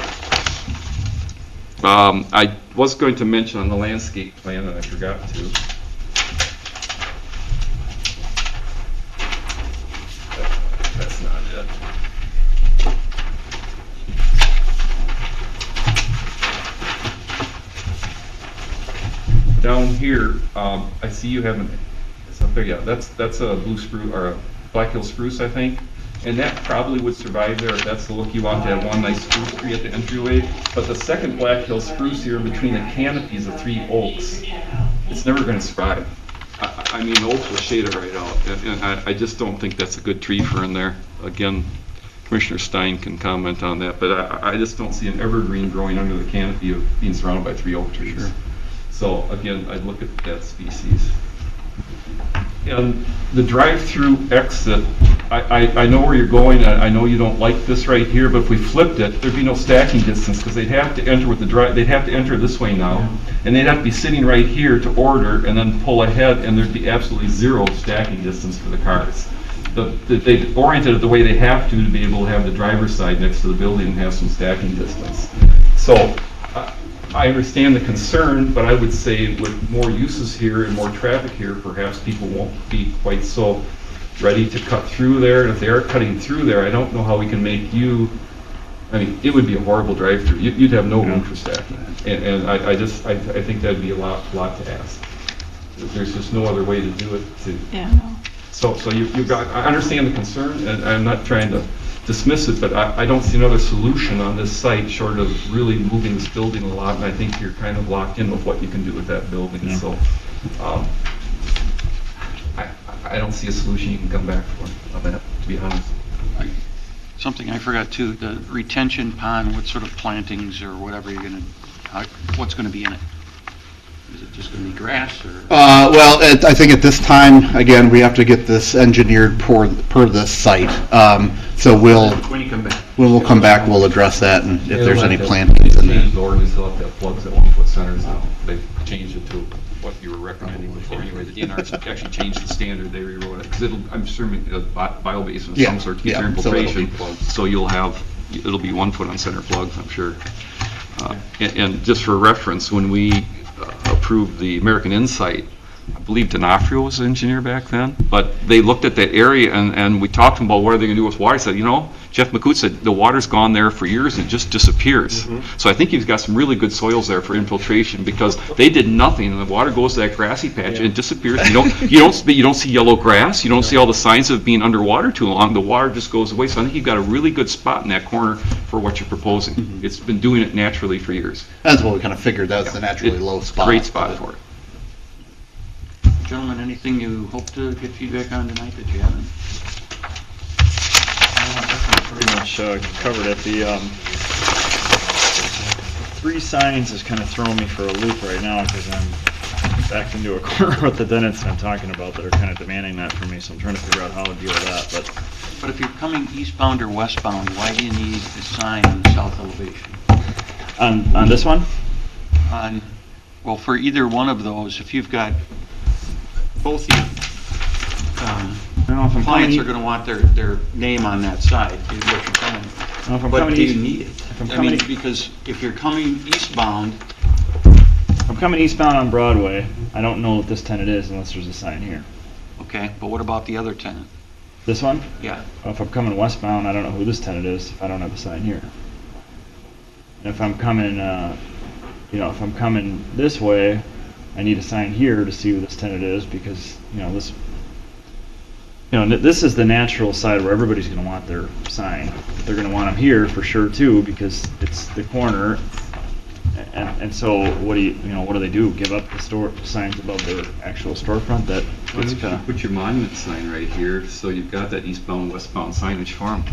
I was going to mention on the landscape plan, and I forgot to. That's not it. Down here, I see you have it's up there, yeah, that's a blue spruce, or a Black Hill spruce, I think. And that probably would survive there if that's the look you want, to have one nice spruce tree at the entryway. But the second Black Hill spruce here between the canopies of 3 oaks, it's never going to survive. I mean, the oaks will shade it right out. And I just don't think that's a good tree for in there. Again, Commissioner Stein can comment on that, but I just don't see an evergreen growing under the canopy of being surrounded by 3 oak trees. Sure. So again, I'd look at that species. And the drive-through exit, I know where you're going. I know you don't like this right here, but if we flipped it, there'd be no stacking distance, because they'd have to enter with the they'd have to enter this way now, and they'd have to be sitting right here to order and then pull ahead, and there'd be absolutely 0 stacking distance for the cars. They oriented it the way they have to be able to have the driver's side next to the building and have some stacking distance. So I understand the concern, but I would say with more uses here and more traffic here, perhaps people won't be quite so ready to cut through there. And if they are cutting through there, I don't know how we can make I mean, it would be a horrible drive-through. You'd have no room for stacking. And I think that'd be a lot to ask. There's just no other way to do it. Yeah, no. So you've got, I understand the concern, and I'm not trying to dismiss it, but I don't see another solution on this site short of really moving this building a lot, and I think you're kind of locked in with what you can do with that building. Yeah. So I don't see a solution you can come back for on that, to be honest. Something I forgot too, the retention pond, what sort of plantings or whatever you're gonna, what's gonna be in it? Is it just gonna be grass or? Well, I think at this time, again, we have to get this engineered per this site. So When you come back? when we'll come back, we'll address that and if there's any They plantings in there. changed the ordinance, they'll have to have plugs at 1 foot centers now. They've changed it to what you were recommending before. Anyway, the DNR's actually changed the standard, they rewrote it, because I'm assuming bio-based of Yeah, some sort to keep yeah, their so it'll be infiltration. plugged. So it'll be 1 foot on center plugs, I'm sure. And just for reference, when we approved the American Insight, I believe D'Onofrio was the engineer back then, but they looked at that area and we talked to them about what are they going to do with water. I said, Jeff McCoot said, the water's gone there for years and it just disappears. So I think you've got some really good soils there for infiltration because they did nothing and the water goes to that grassy patch and it disappears. You don't see yellow grass. You don't see all the signs of being underwater too long. The water just goes away. So I think you've got a really good spot in that corner for what you're proposing. It's been doing it naturally for years. That's what we kind of figured, that's the naturally low spot. Great spot for it. Gentlemen, anything you hope to get feedback on tonight that you haven't? Pretty much covered it. The 3 signs is kind of throwing me for a loop right now because I'm backed into a corner with the tenants I'm talking about that are kind of demanding that from me, so I'm trying to figure out how to deal with that. But if you're coming eastbound or westbound, why do you need a sign on the south elevation? On this one? Well, for either one of those, if you've got both your clients are going to want their name on that side, is what you're telling me. But do you need it? Because if you're coming eastbound, If I'm coming eastbound on Broadway, I don't know what this tenant is unless there's a sign here. okay, but what about the other tenant? This one? Yeah. If I'm coming westbound, I don't know who this tenant is if I don't have a sign here. And if I'm coming, if I'm coming this way, I need a sign here to see who this tenant is because, this is the natural side where everybody's going to want their sign. They're going to want them here for sure too because it's the corner. And so what do they do? Give up the store signs above their actual storefront? Put your monument sign right here, so you've got that eastbound, westbound signage for them.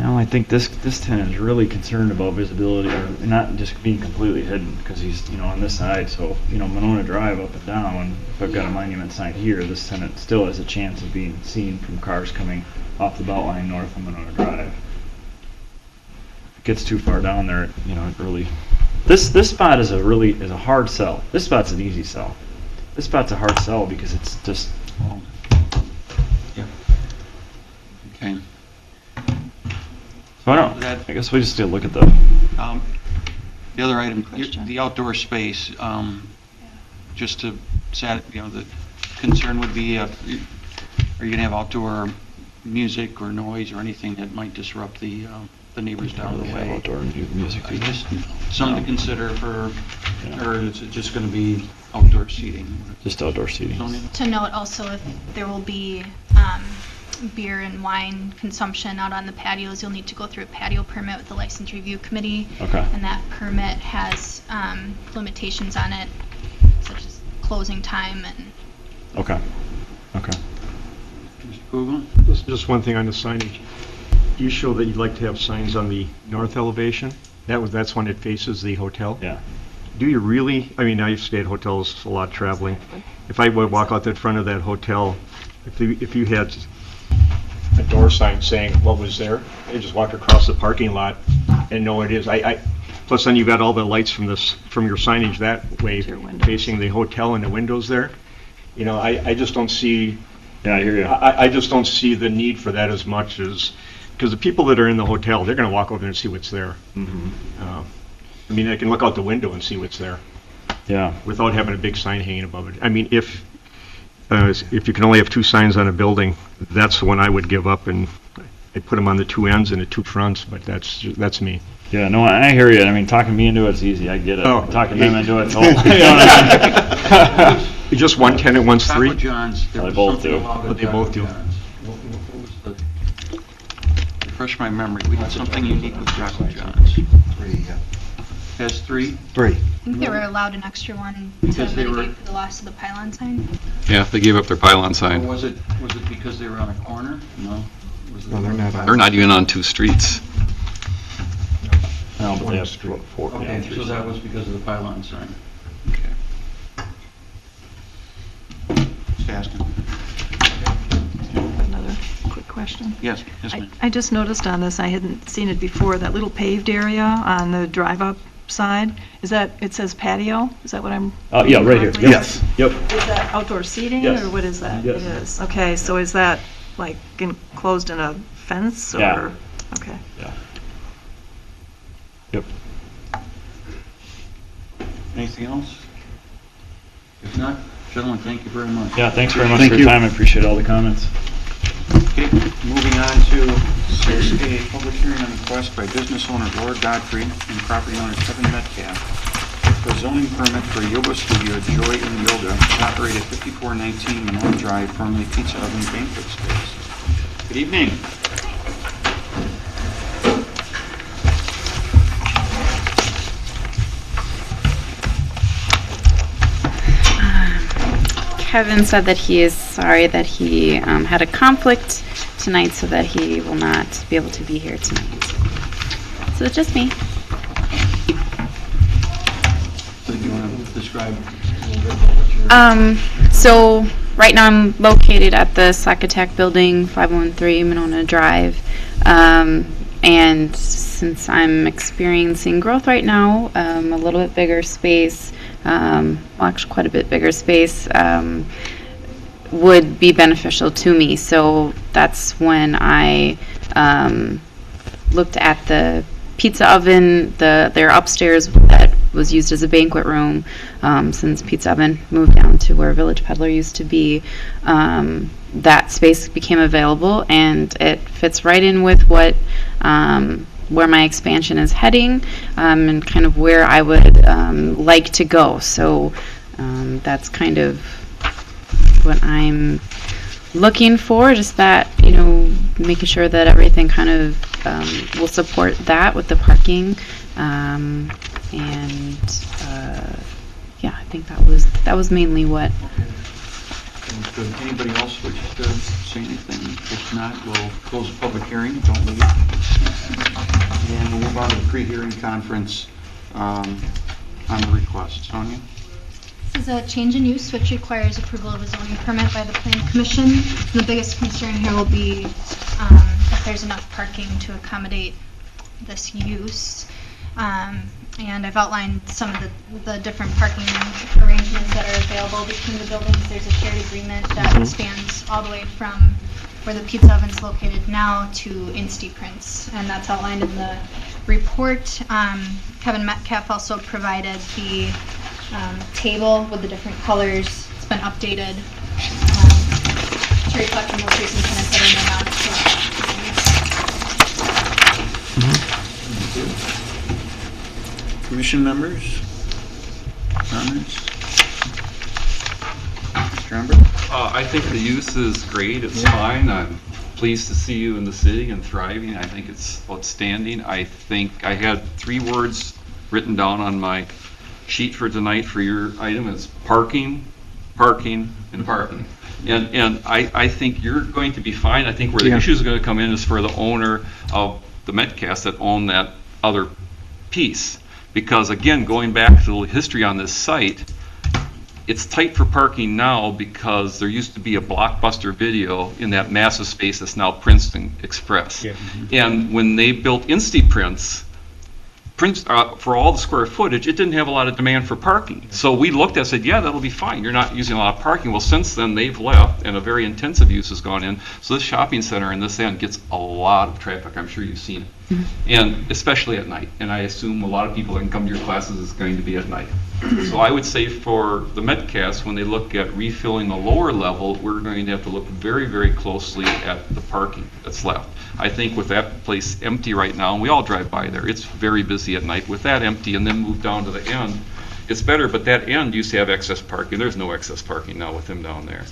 I think this tenant is really concerned about visibility, or not just being completely hidden, because he's on this side. So Monona Drive up and down. If I've got a monument sign here, this tenant still has a chance of being seen from cars coming off the Beltline north of Monona Drive. If it gets too far down there, it really. This spot is a hard sell. This spot's an easy sell. This spot's a hard sell because it's just. Yeah. Okay. So I guess we just need to look at the. The other item, the outdoor space, just to the concern would be, are you going to have outdoor music or noise or anything that might disrupt the neighbors down the way? Outdoor music. Just something to consider for, or is it just going to be outdoor seating? Just outdoor seating. To note also, if there will be beer and wine consumption out on the patios, you'll need to go through a patio permit with the License Review Committee. Okay. And that permit has limitations on it, such as closing time and. Okay. Mr. Kugel? Just one thing on the signage. You show that you'd like to have signs on the north elevation. That's when it faces the hotel. Yeah. Do you really? I used to stay at hotels a lot traveling. If I would walk out the front of that hotel, if you had a door sign saying what was there, you just walk across the parking lot and know it is. Plus then you've got all the lights from your signage that way facing the hotel and the windows there. I just don't see. Yeah, I hear you. I just don't see the need for that as much as, because the people that are in the hotel, they're going to walk over there and see what's there. Mm-hmm. They can look out the window and see what's there. Yeah. Without having a big sign hanging above it. If you can only have 2 signs on a building, that's the one I would give up, and I'd put them on the 2 ends and the 2 fronts. But that's me. Yeah, no, I hear you. Talking me into it's easy. I get it. Oh. Talking them into it's all. Just one tenant, one's 3. John's. They both do. But they both do. refresh my memory. We did something unique with Taco John's. 3, yeah. Has 3? 3. I think they were allowed an extra one to Because they were- mitigate for the loss of the pylon sign. Yeah, they gave up their pylon Or sign. was it because they were on a corner? No. Was it- No, they're not on. They're not even on 2 streets. No, but they have 4, yeah, Okay, 3. so that was because of the pylon sign. Just asking. Another quick question. Yes, yes, ma'am. I just noticed on this, I hadn't seen it before, that little paved area on the drive-up side, is that, it says patio? Is that what I'm? Yeah, right here. correctly? Yes. Yep. Is that outdoor seating, Yes. or what is that? Yes. It is, okay, so is that like enclosed in a fence, or? Yeah. Okay. Yeah. Yep. Anything else? If not, gentlemen, thank you very much. Yeah, thanks very much for your time. I appreciate all the comments. Okay, moving on to 6A, public hearing on request by business owner Lord Godfrey and property owner Kevin Metcalf for zoning permit for yoga studio Joy in Yoga to operate at 5419 Monona Drive, formerly Pizza Oven Banquet Space. Good evening. Kevin said that he is sorry that he had a conflict tonight, so that he will not be able to be here tonight. So it's just me. So do you want to describe? So right now I'm located at the Sackatack Building, 513 Monona Drive. And since I'm experiencing growth right now, a little bit bigger space, well, actually quite a bit bigger space, would be beneficial to me. So that's when I looked at the pizza oven, their upstairs that was used as a banquet room, since Pizza Oven moved down to where Village Peddler used to be. That space became available, and it fits right in with what where my expansion is heading, and kind of where I would like to go. So that's kind of what I'm looking for, just that, making sure that everything kind of will support that with the parking. Yeah, I think that was mainly what. Sounds good. Anybody else wishes to say anything? If not, we'll close the public hearing. Don't leave. And we'll move on to the pre-hearing conference on the request. Sonia? This is a change in use which requires approval of a zoning permit by the Planning Commission. The biggest concern here will be if there's enough parking to accommodate this use. And I've outlined some of the different parking arrangements that are available between the buildings. There's a shared agreement that spans all the way from where the pizza oven's located now to Insti Prints, and that's outlined in the report. Kevin Metcalf also provided the table with the different colors. It's been updated to reflect the most recent tenants that are in the amount. Commission members? Comments? Mr. Ember? I think the use is great, it's fine, I'm pleased to see you in the city and thriving, I think it's outstanding. I think I had 3 words written down on my sheet for tonight for your item, it's parking, parking, and parking. And I think you're going to be fine. I think where the issue is going to come in is for the owner of the Metcalf that own that other piece. Because again, going back to the history on this site, it's tight for parking now because there used to be a Blockbuster Video in that massive space that's now Princeton Express. Yeah. And when they built Insti Prints, for all the square footage, it didn't have a lot of demand for parking. So we looked at it and said, yeah, that'll be fine. You're not using a lot of parking. Well, since then, they've left, and a very intensive use has gone in. So this shopping center in this end gets a lot of traffic. I'm sure you've seen it. And especially at night. And I assume a lot of people that can come to your classes is going to be at night. So I would say for the Metcalfs, when they look at refilling the lower level, we're going to have to look very, very closely at the parking that's left. I think with that place empty right now, and we all drive by there, it's very busy at night. With that empty and then move down to the end, it's better, but that end used to have excess parking. There's no excess parking now with them down there.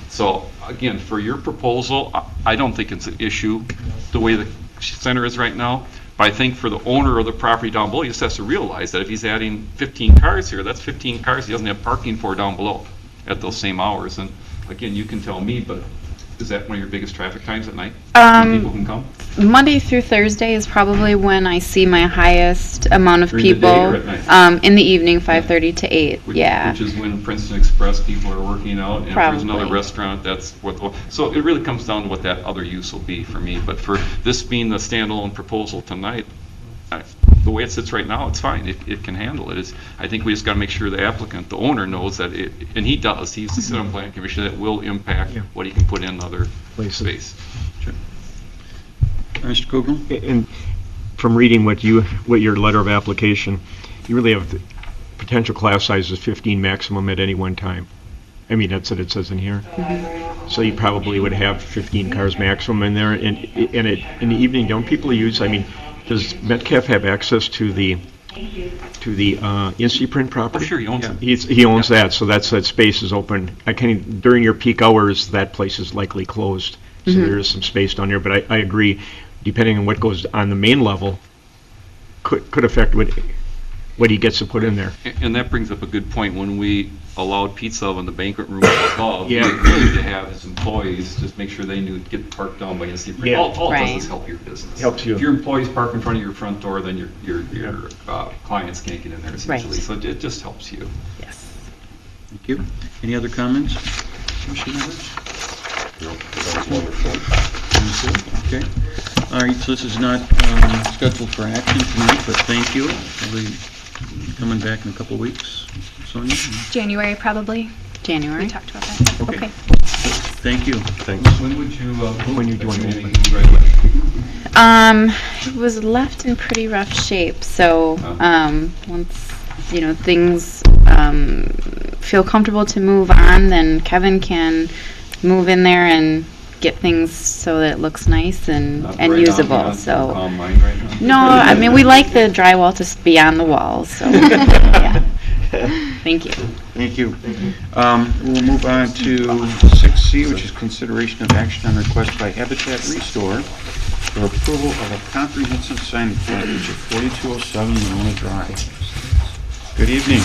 So again, for your proposal, I don't think it's an issue. The way the center is right now. But I think for the owner of the property down below, he just has to realize that if he's adding 15 cars here, that's 15 cars he doesn't have parking for down below at those same hours. And again, you can tell me, but is that one of your biggest traffic times at night? When people can come? Monday through Thursday is probably when I see my highest amount of During the day people. or at night? In the evening, 5:30 to 8. Which is when Princeton Express people are working out, and if there's another Probably. restaurant, that's what, so it really comes down to what that other use will be for me. But for this being the standalone proposal tonight, the way it sits right now, it's fine, it can handle it. I think we just gotta make sure the applicant, the owner knows that it, and he does, he's the sit on planning commission, that will impact what he can put in other space. Mr. Kugel? And from reading what your letter of application, you really have the potential class size is 15 maximum at any one time. I mean, that's what it says in here. So you probably would have 15 cars maximum in there. And in the evening, don't people use, I mean, does Metcalf have access to the InstaPrint property? Oh, sure, he owns it. He owns that, so that space is open. During your peak hours, that place is likely closed. So there is some space down there, but I agree, depending on what goes on the main level, could affect what he gets to put in there. And that brings up a good point. When we allowed pizza oven in the banquet room above, we agreed to have his employees just make sure they knew to get parked down by NC. Yeah. All it Right. does is help your business. Helps you. If your employees park in front of your front door, then your clients can't get in there essentially. Right. So it just helps you. Yes. Thank you. Any other comments, commission members? Okay. All right, so this is not scheduled for action tonight, but thank you. I'll be coming back in a couple of weeks. Sonia? January, probably. January. We talked about that. Okay. Okay. Thank you. Thanks. When would you, When you join the Open. right away? It was left in pretty rough shape, so, once, things, feel comfortable to move on, then Kevin can move in there and get things so that it looks nice and Right now, you're usable, on so. calm mind right now? No, I mean, we like the drywall to be on the walls, so, yeah. Thank you. Thank you. We'll move on to 6C, which is consideration of action on request by Habitat Restore for approval of a comprehensive signage package at 4207 Monona Drive. Good evening.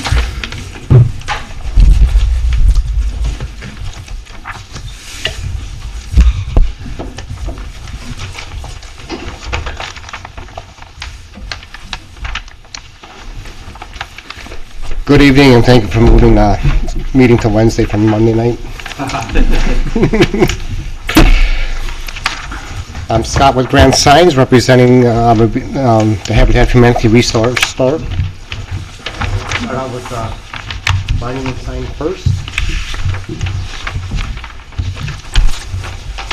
Good evening, and thank you for moving the meeting to Wednesday from Monday night. I'm Scott with Grand Signs, representing the Habitat for Humanity Restore store. Start out with the monument sign first.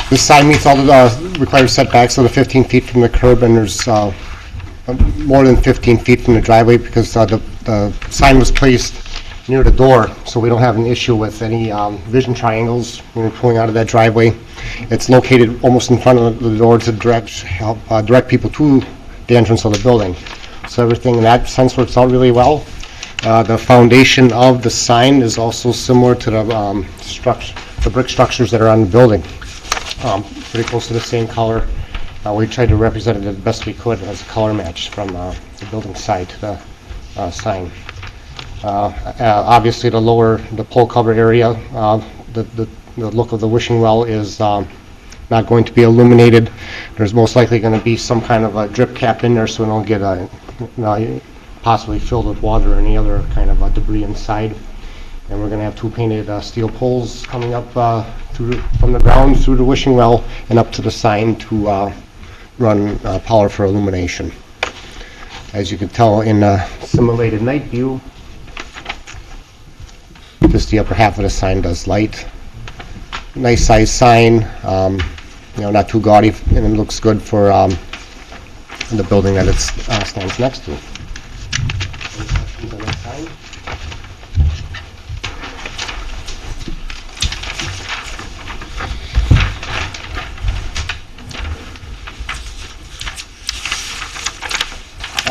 This sign meets all the required setbacks of the 15 feet from the curb, and there's more than 15 feet from the driveway because the sign was placed near the door, so we don't have an issue with any vision triangles when we're pulling out of that driveway. It's located almost in front of the door to direct people to the entrance of the building. So everything in that sense works out really well. The foundation of the sign is also similar to the brick structures that are on the building. Pretty close to the same color. We tried to represent it the best we could as a color match from the building side to the sign. Obviously, the pole cover area, the look of the wishing well is not going to be illuminated. There's most likely going to be some kind of a drip cap in there so we don't get possibly filled with water or any other kind of debris inside. And we're going to have two painted steel poles coming up from the ground through the wishing well and up to the sign to run power for illumination. As you can tell in the simulated night view, just the upper half of the sign does light. Nice size sign, not too gaudy, and it looks good for the building that it stands next to.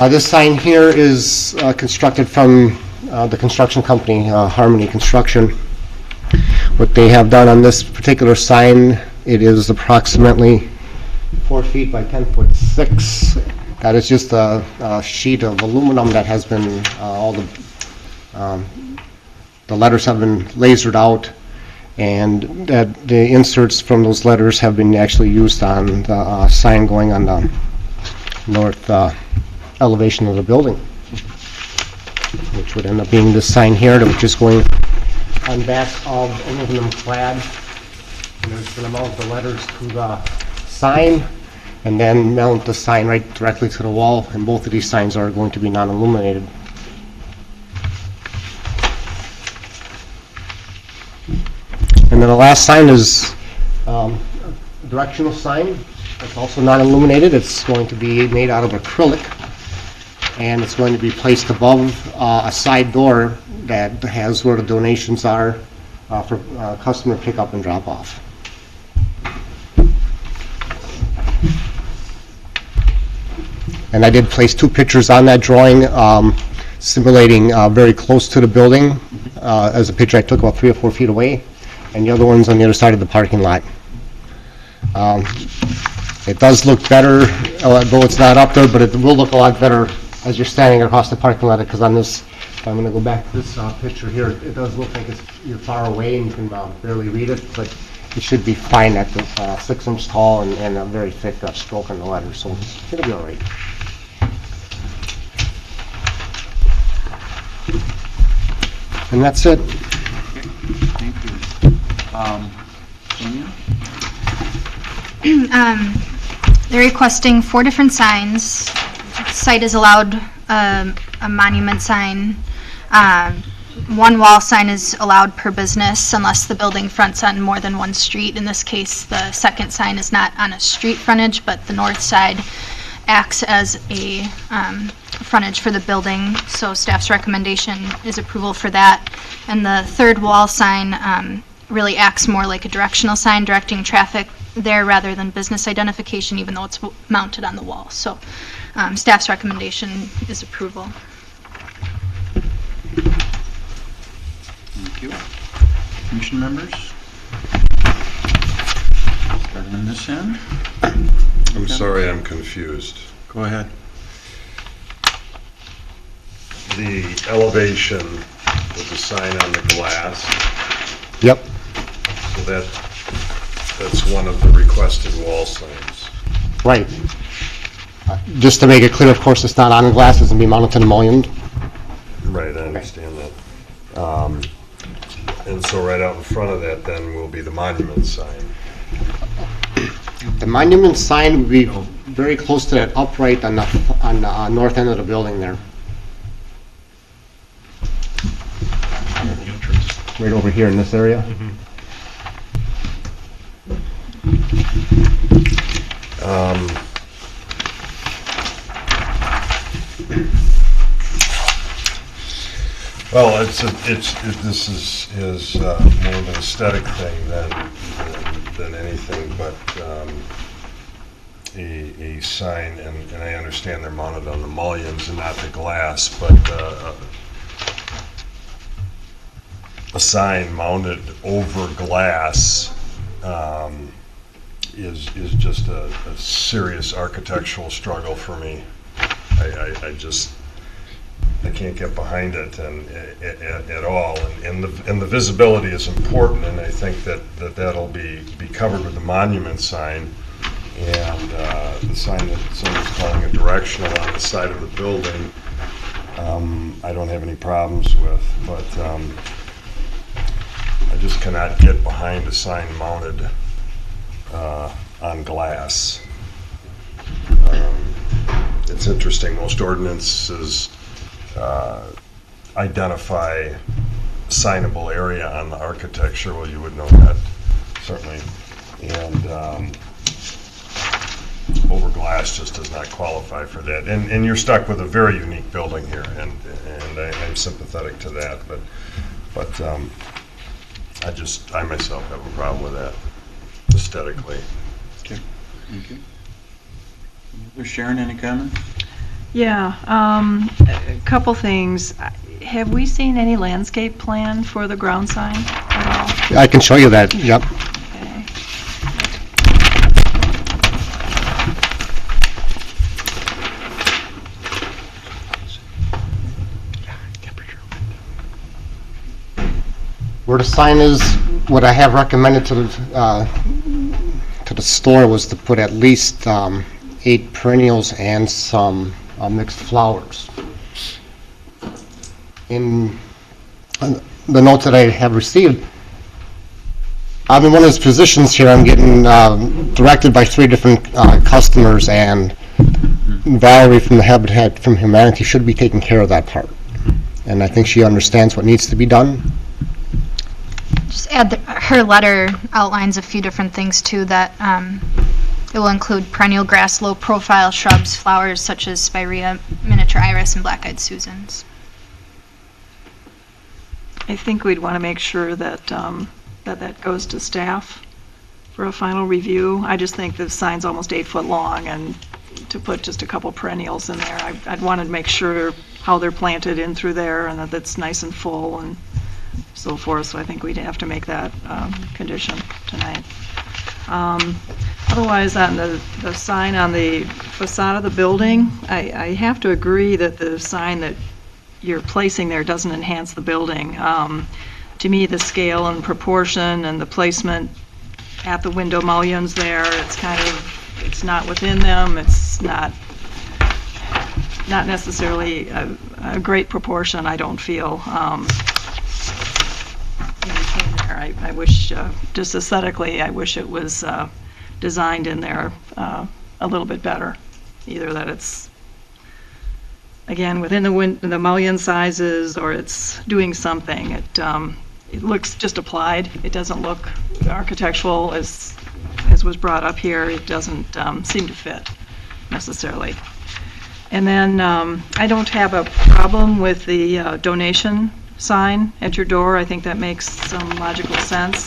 This sign here is constructed from the construction company, Harmony Construction. What they have done on this particular sign, it is approximately 4 feet by 10'6". That is just a sheet of aluminum that has been, all the letters have been lasered out, and that the inserts from those letters have been actually used on the sign going on the north elevation of the building, which would end up being this sign here, which is going on back of aluminum clad. And there's going to mount the letters to the sign, and then mount the sign right directly to the wall, and both of these signs are going to be non-illuminated. And then the last sign is a directional sign. It's also non-illuminated. It's going to be made out of acrylic, and it's going to be placed above a side door that has where the donations are for customer pickup and drop off. And I did place 2 pictures on that drawing, simulating very close to the building, as a picture I took about 3 or 4 feet away, and the other one's on the other side of the parking lot. It does look better, though it's not up there, but it will look a lot better as you're standing across the parking lot, because on this, I'm going to go back to this picture here, it does look like you're far away and you can barely read it, but it should be fine at the 6-inch tall and a very thick stroke on the letter, so it'll be all right. And that's it. Thank you. Sonia? They're requesting 4 different signs. Site is allowed a monument sign. 1 wall sign is allowed per business unless the building fronts on more than 1 street. In this case, the second sign is not on a street frontage, but the north side acts as a frontage for the building, so staff's recommendation is approval for that. And the 3rd wall sign really acts more like a directional sign, directing traffic there rather than business identification, even though it's mounted on the wall. So staff's recommendation is approval. Thank you. Commission members? Starting on this end. I'm sorry, I'm confused. Go ahead. The elevation with the sign on the glass, Yep. so that's one of the requested wall signs. Right. Just to make it clear, of course, it's not on the glass, it's going to be mounted to the mullion. Right, I understand that. And so right out in front of that then will be the monument sign. The monument sign would be very close to that upright on the north end of the building there. Right over here in this area. Well, this is more of an aesthetic thing than anything, but a sign, and I understand they're mounted on the mullions and not the glass, but a sign mounted over glass is just a serious architectural struggle for me. I can't get behind it at all, and the visibility is important, and I think that'll be covered with the monument sign, and the sign that someone's calling a directional on the side of the building, I don't have any problems with, but I just cannot get behind a sign mounted on glass. It's interesting, most ordinances identify signable area on the architecture. Well, you would know that, certainly. And over glass just does not qualify for that. And you're stuck with a very unique building here, and I'm sympathetic to that. But I myself have a problem with that, aesthetically. Okay. Thank you. Sharon, any comment? Yeah, a couple things. Have we seen any landscape plan for the ground sign at all? I can show you that, yep. Okay. Where the sign is, what I have recommended to the store was to put at least 8 perennials and some mixed flowers. In the notes that I have received, I'm in one of those positions here. I'm getting directed by 3 different customers, and Valerie from the Habitat from Humanity should be taking care of that part. And I think she understands what needs to be done. Just add her letter outlines a few different things too, that it will include perennial grass, low profile shrubs, flowers such as spirea, miniature iris, and black-eyed Susans. I think we'd want to make sure that that goes to staff for a final review. I just think the sign's almost 8 foot long, and to put just a couple perennials in there, I'd want to make sure how they're planted in through there and that it's nice and full and so forth. So I think we'd have to make that condition tonight. Otherwise, on the sign on the facade of the building, I have to agree that the sign that you're placing there doesn't enhance the building. To me, the scale and proportion and the placement at the window mullions there, it's not within them. It's not necessarily a great proportion, I don't feel. When it came there, I wish, just aesthetically, I wish it was designed in there a little bit better. Either that it's, again, within the mullion sizes, or it's doing something. It looks just applied. It doesn't look architectural as was brought up here. It doesn't seem to fit necessarily. And then I don't have a problem with the donation sign at your door. I think that makes some logical sense.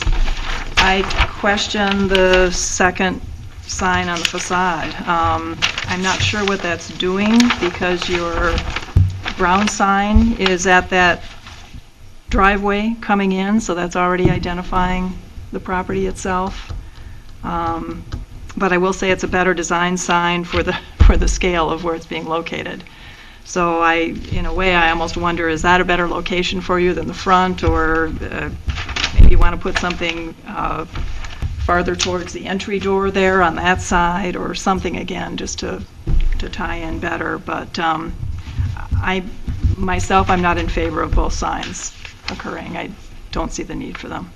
I question the second sign on the facade. I'm not sure what that's doing, because your ground sign is at that driveway coming in, so that's already identifying the property itself. But I will say it's a better design sign for the scale of where it's being located. So in a way, I almost wonder, is that a better location for you than the front, or maybe you want to put something farther towards the entry door there on that side, or something, again, just to tie in better. But myself, I'm not in favor of both signs occurring. I don't see the need for them.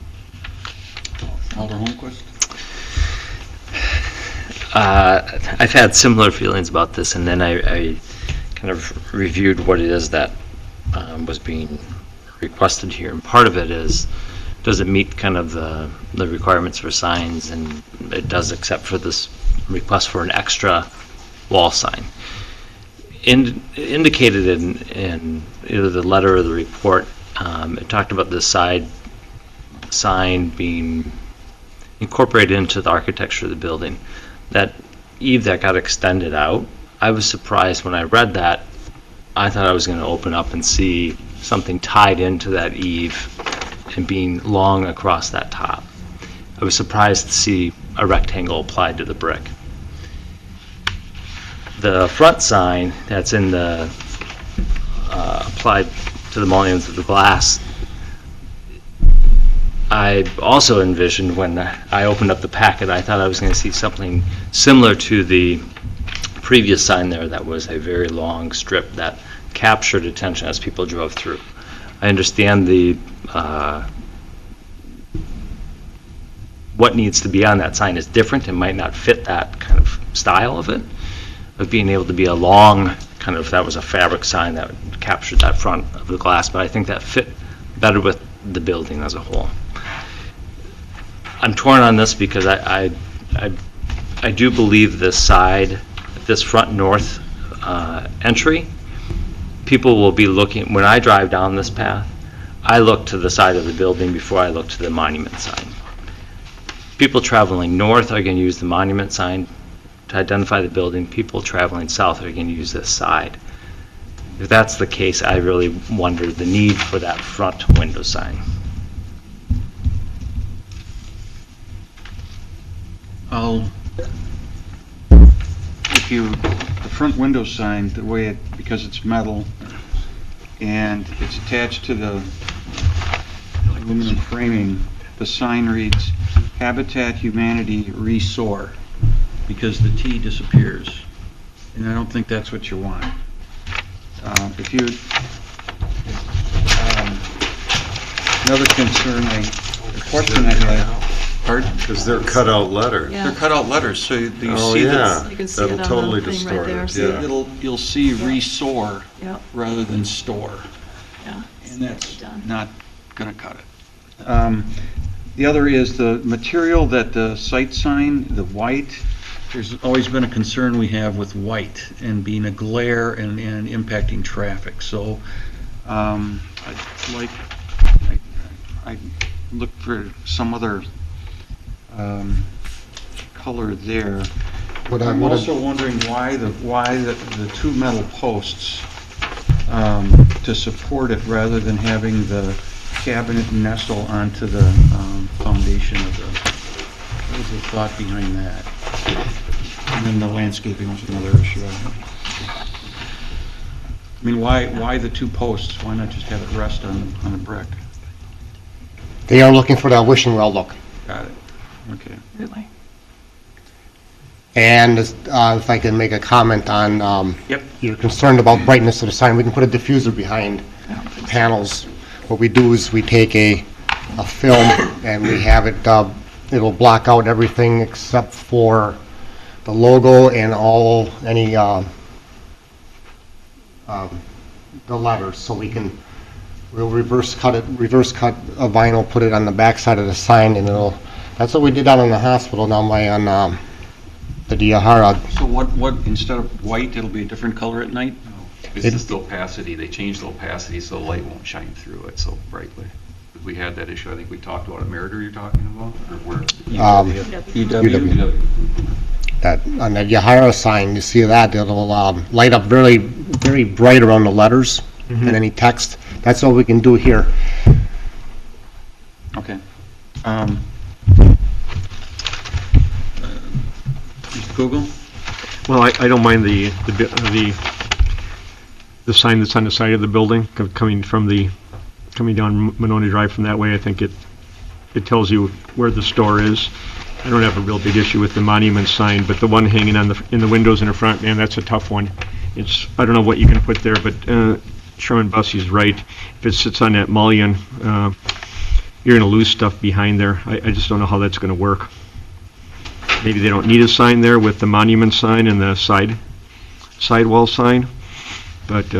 Alder Holmquist? I've had similar feelings about this, and then I kind of reviewed what it is that was being requested here. And part of it is, does it meet kind of the requirements for signs? And it does, except for this request for an extra wall sign. Indicated in either the letter or the report, it talked about the side sign being incorporated into the architecture of the building. That eave that got extended out, I was surprised when I read that. I thought I was going to open up and see something tied into that eave and being long across that top. I was surprised to see a rectangle applied to the brick. The front sign that's in the applied to the mullions of the glass, I also envisioned, when I opened up the packet, I thought I was going to see something similar to the previous sign there that was a very long strip that captured attention as people drove through. I understand what needs to be on that sign is different and might not fit that kind of style of it, of being able to be a long kind of, that was a fabric sign that captured that front of the glass, but I think that fit better with the building as a whole. I'm torn on this because I do believe this side, this front north entry, people will be looking, when I drive down this path, I look to the side of the building before I look to the monument sign. People traveling north are going to use the monument sign to identify the building. People traveling south are going to use this side. If that's the case, I really wonder the need for that front window sign. The front window sign, the way because it's metal and it's attached to the aluminum framing, the sign reads Habitat Humanity Resoar, because the T disappears. And I don't think that's what you want. If you, another concern, a question I had, pardon? Because they're cutout letters. Yeah. They're cutout letters, so you Oh, see yeah. that, You can see it That'll on totally the thing right distort there, it, see yeah. you'll see resoar Yep, rather than store. yeah. And that's Done. not going to cut it. The other is the material that the site sign, the white, there's always been a concern we have with white and being a glare and impacting traffic. So I'd like, I look for some other color there. I'm also wondering why the two metal posts to support it rather than having the cabinet nestle onto the foundation of the, what was the thought behind that? And then the landscaping was another issue. I mean, why the two posts? Why not just have it rest on a brick? They are looking for that wishing well look. Got it. Okay. Really? And if I can make a comment on, Yep. you're concerned about brightness of the sign, we can put a diffuser behind panels. What we do is we take a film and we have it, it'll block out everything except for the logo and any the letters, so we'll reverse cut a vinyl, put it on the back side of the sign, and that's what we did down in the hospital down by on the Diahara. So what instead of white, it'll be a different color at night? It's just the opacity. They changed the opacity so the light won't shine through it so brightly. We had that issue, I think we talked about it. Meritor you're talking about? Or where? UW. That on the Yahara sign, you see that it'll light up very, very bright around the letters and any text. That's all we can do here. Okay. Mr. Kugel? Well, I don't mind the sign that's on the side of the building, coming down Monona Drive from that way. I think it tells you where the store is. I don't have a real big issue with the monument sign, but the one hanging in the windows in the front, man, that's a tough one. I don't know what you can put there, but Sherman Bussey's right. If it sits on that mullion, you're going to lose stuff behind there. I just don't know how that's going to work. Maybe they don't need a sign there with the monument sign and the sidewall sign, but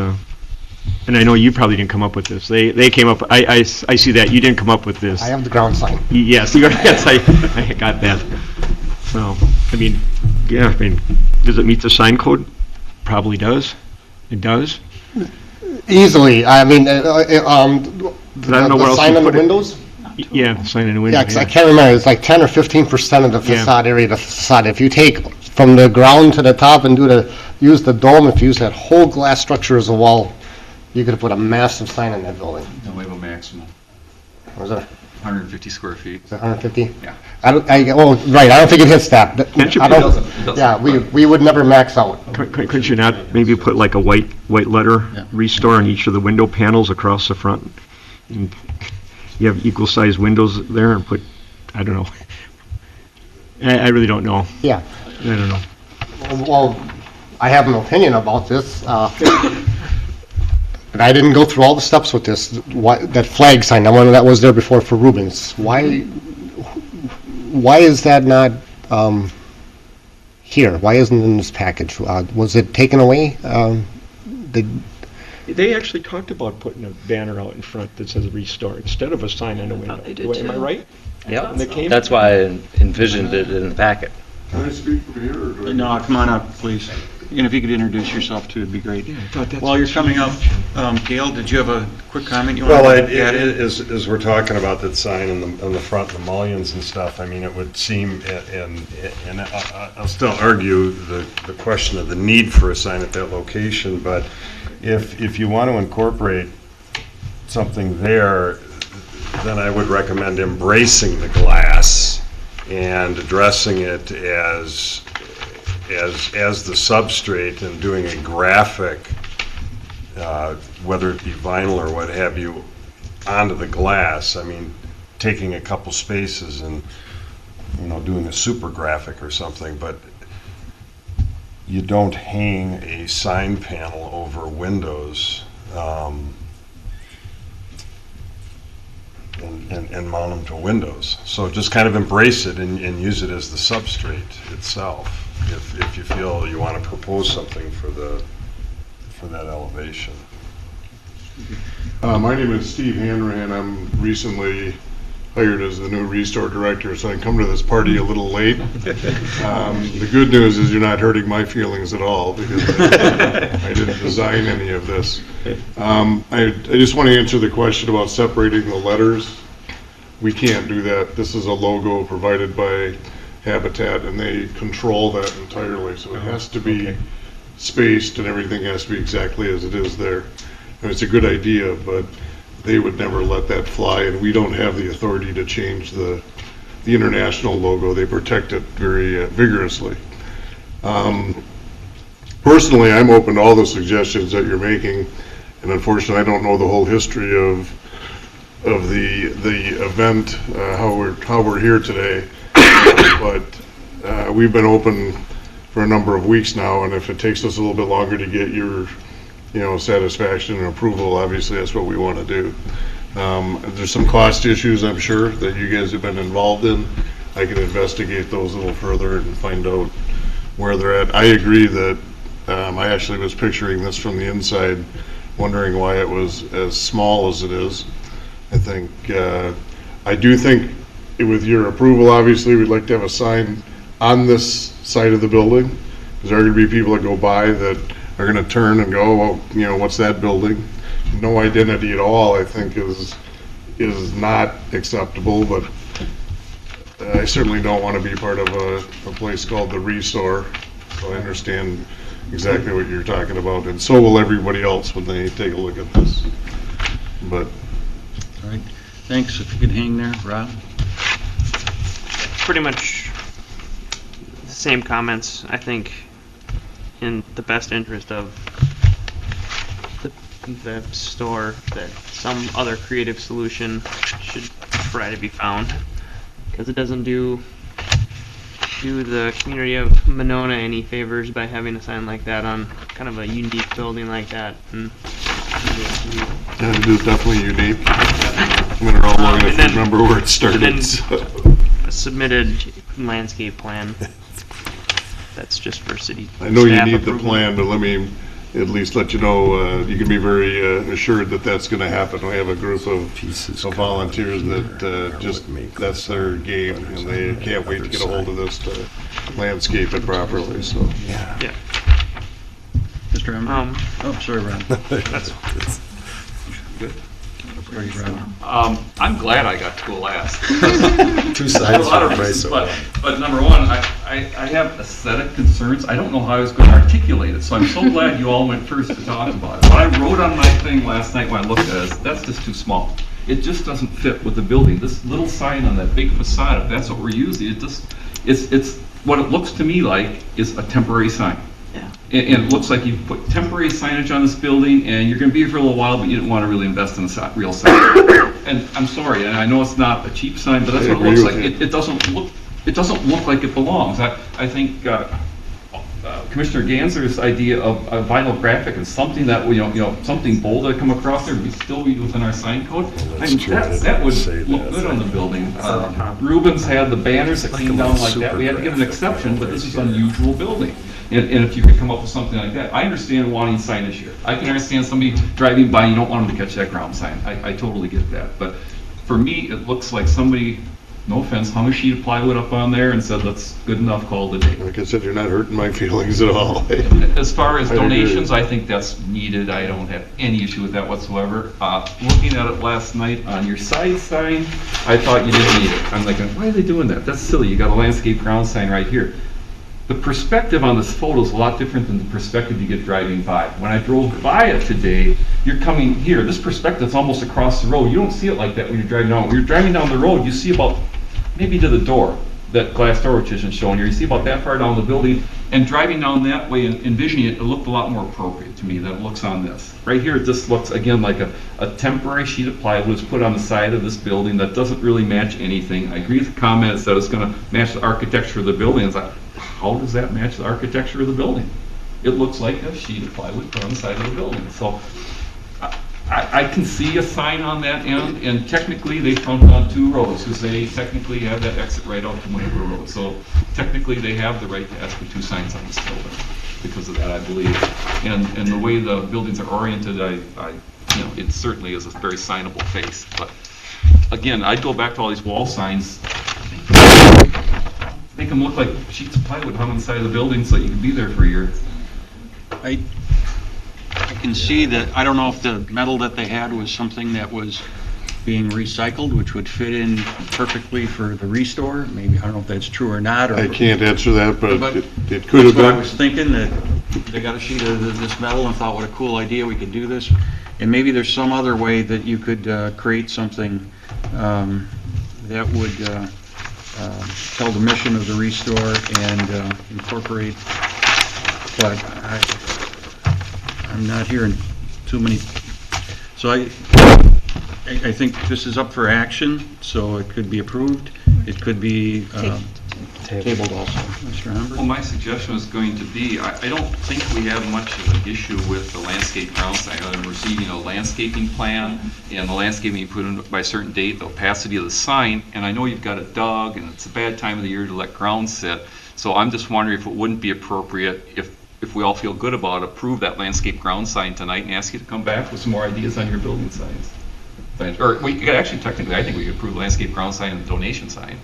and I know you probably didn't come up with this. They came up. I see that you didn't come up with this. I have the ground sign. Yes, yes, I got that. So I mean, yeah, I mean, does it meet the sign code? Probably does. It does. Easily. I mean, I don't know where the else sign you on the put it. windows. Yeah, the sign in the window. Yeah, 'cause I can't remember. It's like 10 or 15% of the facade area of the facade. If you take from the ground to the top and use the dome, if you use that whole glass structure as a wall, you could put a massive sign in that building. No, we have a maximum, Was it 150 square feet. 150? Yeah. Right. I don't think it hits that. Can't you I put- don't- It doesn't. Yeah, we would never max out. Could you not maybe put like a white letter restore on each of the window panels across the front? And you have equal sized windows there and put, I don't know. I really don't know. Yeah. I don't know. Well, I have an opinion about this. And I didn't go through all the steps with this. That flag sign, the one that was there before for Rubens. Why is that not here? Why isn't it in this package? Was it taken away? They actually talked about putting a banner out in front that says restore instead of a sign on the window. they did Am I too. right? Yep, When they came? that's why I envisioned it in the packet. Can I speak from here, or do I? No, come on up, please. And if you could introduce yourself too, it'd be great. I thought that's While you're what coming up, Gail, did you have a quick comment you want Well, to add in? as we're talking about that sign on the front, the mullions and stuff, I mean, it would seem, and I'll still argue the question of the need for a sign at that location, but if you want to incorporate something there, then I would recommend embracing the glass and addressing it as the substrate and doing a graphic, whether it be vinyl or what have you, onto the glass. I mean, taking a couple spaces and, doing a super graphic or something, but you don't hang a sign panel over windows and mount them to windows. So just kind of embrace it and use it as the substrate itself, if you feel you want to propose something for that elevation. My name is Steve Hanrahan. I'm recently hired as the new Restore Director, so I come to this party a little late. The good news is you're not hurting my feelings at all, because I didn't design any of this. I just want to answer the question about separating the letters. We can't do that. This is a logo provided by Habitat, and they control that entirely, so it has to be spaced, and everything has to be exactly as it is there. And it's a good idea, but they would never let that fly, and we don't have the authority to change the international logo. They protect it very vigorously. Personally, I'm open to all the suggestions that you're making, and unfortunately, I don't know the whole history of the event, how we're here today, but we've been open for a number of weeks now, and if it takes us a little bit longer to get your satisfaction and approval, obviously that's what we want to do. There's some cost issues, I'm sure, that you guys have been involved in. I can investigate those a little further and find out where they're at. I agree that I actually was picturing this from the inside, wondering why it was as small as it is. I do think with your approval, obviously, we'd like to have a sign on this side of the building, because there are going to be people that go by that are going to turn and go, well, what's that building? No identity at all, I think, is not acceptable, but I certainly don't want to be part of a place called the Restore, so I understand exactly what you're talking about, and so will everybody else when they take a look at this. But all right, thanks. If you could hang there, Rob. Pretty much the same comments, I think, in the best interest of the store, that some other creative solution should try to be found, because it doesn't do the community of Monona any favors by having a sign like that on kind of a unique building like that. And it is definitely unique. I'm going to roll long enough to remember where it started. A submitted landscape plan. That's just for city. I know you need approval. the plan, but let me at least let you know, you can be very assured that that's going to happen. We have a group of volunteers that that's their game, and they can't wait to get a hold of this to landscape it properly. So yeah. Mr. Emmer? Oh, sorry, Ron. That's good. Sorry, Ron. I'm glad I got to go last. Two sides of the price. But number one, I have aesthetic concerns. I don't know how I was going to articulate it, so I'm so glad you all went first to talk about it. What I wrote on my thing last night when I looked at it is, that's just too small. It just doesn't fit with the building. This little sign on that big facade, if that's what we're using, it's what it looks to me like is a temporary sign. Yeah. And it looks like you put temporary signage on this building, and you're going to be here for a little while, but you didn't want to really invest in a real sign. And I'm sorry, and I know it's not a cheap sign, but that's what it looks like. It doesn't look like it belongs. I think Commissioner Ganser's idea of a vinyl graphic is something that something bold that come across there, we still be within our sign code. That would look good on the building. Rubens had the banners that came down like that. We had to give an exception, but this is an unusual building. And if you could come up with something like that, I understand wanting signage here. I can understand somebody driving by, you don't want them to catch that ground sign. I totally get that. But for me, it looks like somebody, no offense, hung a sheet of plywood up on there and said, that's good enough, call it a day. like I said, you're not hurting my feelings at all. As far as donations, I think that's needed. I don't have any issue with that whatsoever. Looking at it last night on your side sign, I thought you didn't need it. I'm like, why are they doing that? That's silly. You got a landscape ground sign right here. The perspective on this photo is a lot different than the perspective you get driving by. When I drove by it today, you're coming here. This perspective is almost across the road. You don't see it like that when you're driving down. When you're driving down the road, you see about maybe to the door. that glass door which isn't shown here, you see about that far down the building, and driving down that way and envisioning it, it looked a lot more appropriate to me than it looks on this. Right here, it just looks, again, like a temporary sheet of plywood was put on the side of this building that doesn't really match anything. I agree with the comments that it's gonna match the architecture of the building. It's like, how does that match the architecture of the building? It looks like a sheet of plywood put on the side of the building. So I can see a sign on that end, and technically they front on 2 roads, because they technically have that exit right out to Monona Road. So technically they have the right to ask for 2 signs on this building because of that, I believe. And the way the buildings are oriented, it certainly is a very signable face. But again, I'd go back to all these wall signs, make them look like sheets of plywood hung on the side of the building so that you can be there for a year. I can see that, I don't know if the metal that they had was something that was being recycled, which would fit in perfectly for the restore. Maybe, I don't know if that's true or not. I can't answer that, but it could That's have what I been. was thinking, that they got a sheet of this metal and thought, what a cool idea, we could do this. And maybe there's some other way that you could create something that would tell the mission of the restore and incorporate, but I'm not hearing too many. So I think this is up for action, so it could be approved. It could be tabled also. Mr. Humbert? Well, my suggestion is going to be, I don't think we have much of an issue with the landscape ground sign. I'm receiving a landscaping plan, and the landscaping you put in by a certain date, the opacity of the sign, and I know you've got it dug, and it's a bad time of the year to let ground sit. So I'm just wondering if it wouldn't be appropriate, if we all feel good about it, approve that landscape ground sign tonight and ask you to come back with some more ideas on your building signs. Or we could actually, technically, I think we could approve the landscape ground sign and the donation sign.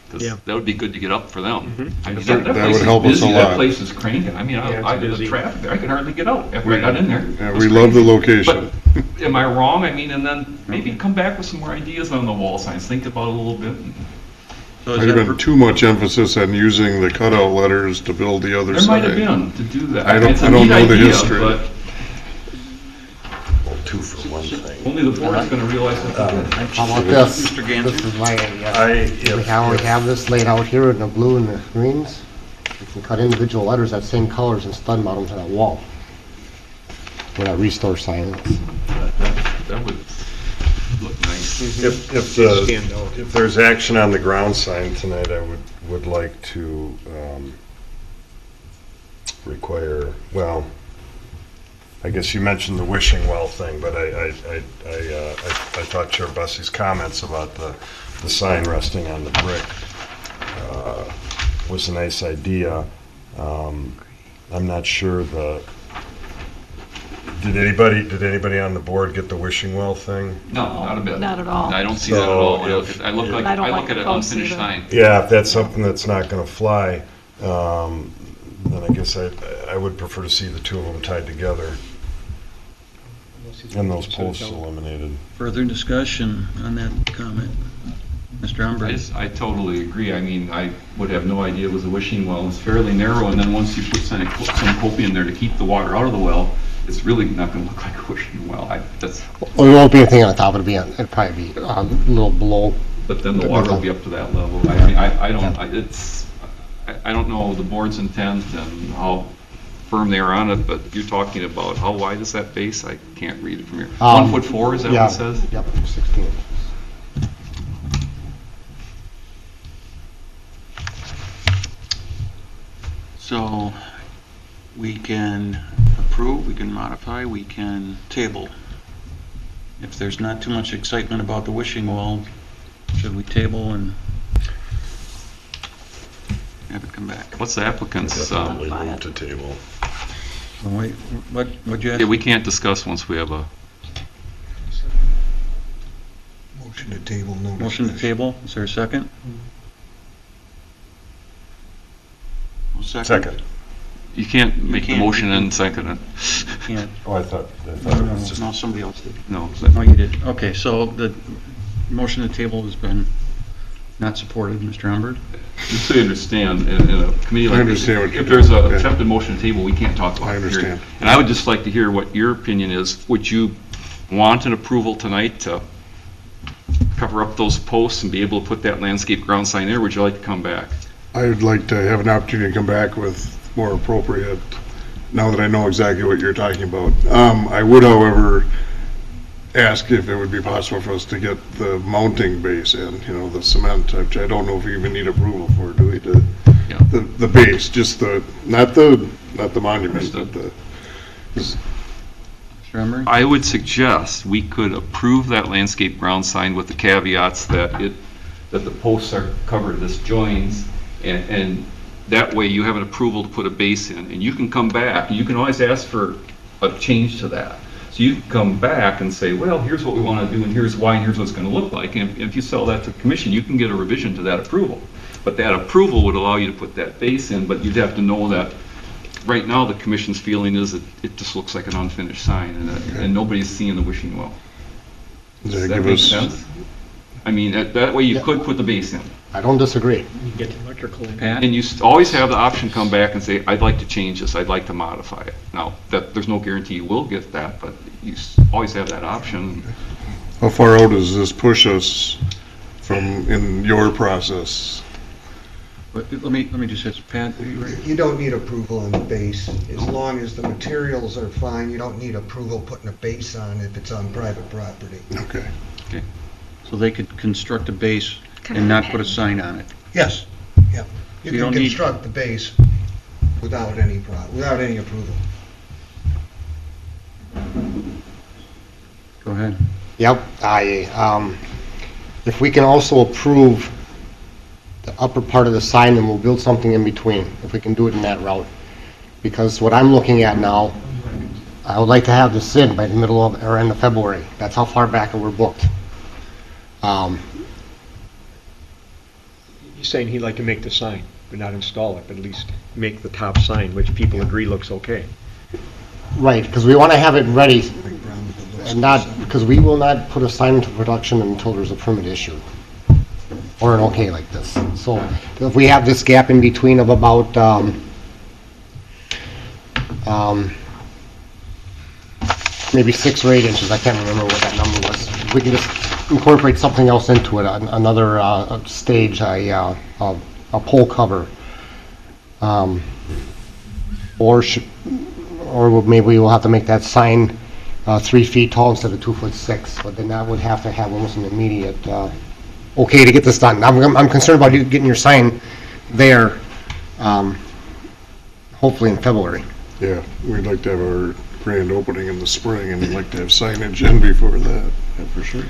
Because that would be good to get up for them. I mean, that That place would help is us a busy, that lot. place is cranking. I mean, I did the traffic there, I could hardly get out after I got in there. Yeah, It was we love the crazy. location. But am I wrong? I mean, and then maybe come back with some more ideas on the wall signs, think about it a little bit. So is Might have that been too much emphasis on using the cutout letters to build the other There might have sign. been to do that. I don't- It's a I don't neat know the idea, history. but Well, 2 for 1 thing. only the board's gonna realize that. How about this? Mr. Gansey? This is my idea. If- We have this laid out here in the blue and the greens. We can cut individual letters that same colors and stud mount them to that wall. Where that restore sign is. That would look nice. If there's action on the ground sign tonight, I would like to require, well, I guess you mentioned the wishing well thing, but I thought Chair Bussey's comments about the sign resting on the brick was a nice idea. I'm not sure did anybody on the board get the wishing well thing? No, not a bit. Not at all. I don't see that at all. So I look like, I don't I like look at the an posts unfinished either. sign. Yeah, if that's something that's not gonna fly, then I guess I would prefer to see the 2 of them tied together and those posts eliminated. further discussion on that comment? Mr. Humbert? I totally agree. I mean, I would have no idea it was a wishing well. It's fairly narrow, and then once you put some coping in there to keep the water out of the well, it's really not gonna look like a wishing well. Well, there won't be anything on the top, it'll probably be a little below. But then the water will be up to that level. I mean, I don't know the board's intent and how firm they are on it, but you're talking about how wide is that base? I can't read it from here. 1'4", is that what it says? Yep, 16 inches. So we can approve, we can modify, we can table. If there's not too much excitement about the wishing well, should we table and have it come back? What's the applicant's, Definitely move to table. Wait, what'd you ask? yeah, we can't discuss once we have a, Motion to table, no Motion to discussion. table, is there a second? Second. you can't make the can't. motion and second it. Can't. Oh, I thought it was just. No, somebody else did. No. No, you did. Okay, so the motion to table has been not supported, Mr. Humbert? Just so you understand, in a committee I like this, understand what you're if there's doing, a okay. accepted motion to table, we can't talk about I it. period. understand. And I would just like to hear what your opinion is. Would you want an approval tonight to cover up those posts and be able to put that landscape ground sign there? Would you like to come back? I would like to have an opportunity to come back with more appropriate, now that I know exactly what you're talking about. I would, however, ask if it would be possible for us to get the mounting base in, the cement, which I don't know if we even need approval for, do we? Yeah. The base, just not the monument, but the. Mr. Emery? I would suggest we could approve that landscape ground sign with the caveats that the posts are covered, this joins, and that way you have an approval to put a base in, and you can come back, and you can always ask for a change to that. So you can come back and say, well, here's what we want to do, and here's why, and here's what it's going to look like, and if you sell that to the commission, you can get a revision to that approval. But that approval would allow you to put that base in, but you'd have to know that right now the commission's feeling is that it just looks like an unfinished sign, and nobody's seeing the wishing well. Does that make sense? I mean, that way you could put the base in. I don't disagree. And you always have the option to come back and say, I'd like to change this, I'd like to modify it. Now, there's no guarantee you will get that, but you always have that option. How far out does this push us in your process? Let me just ask Pat. You don't need approval on the base. As long as the materials are fine, you don't need approval putting a base on if it's on private property. Okay. So they could construct a base and not put a sign on it? Yes, yeah. You You can don't need- construct the base without any approval. Go ahead. Yep, if we can also approve the upper part of the sign, then we'll build something in between, if we can do it in that route. Because what I'm looking at now, I would like to have this in by the middle of, or end of February. That's how far back we're booked. He's saying he'd like to make the sign, but not install it, but at least make the top sign, which people agree looks okay. Right, because we want to have it ready, and not, because we will not put a sign into production until there's a permit issued, or an okay like this. So if we have this gap in between of about, maybe 6 or 8 inches, I can't remember what that number was. We can just incorporate something else into it, another stage, a pole cover. Or maybe we'll have to make that sign 3 feet tall instead of 2'6", but then that would have to have almost an immediate okay to get this done. I'm concerned about you getting your sign there, hopefully in February. Yeah, we'd like to have our grand opening in the spring, and we'd like to have signage in before that, yeah, for sure.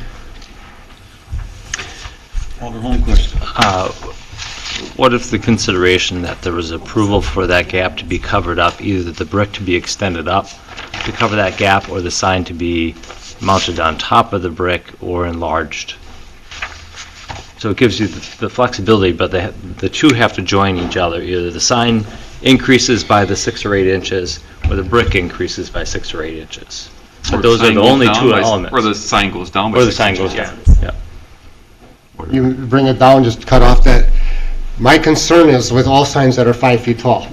Alder Holmquist. What if the consideration that there was approval for that gap to be covered up, either the brick to be extended up to cover that gap, or the sign to be mounted on top of the brick or enlarged? So it gives you the flexibility, but the two have to join each other. Either the sign increases by the 6 or 8 inches, or the brick increases by 6 or 8 inches. But those are the only two elements. Or the sign goes down by 6 Or the inches. sign goes down, yeah. You bring it down, just cut off that. My concern is with all signs that are 5 feet tall,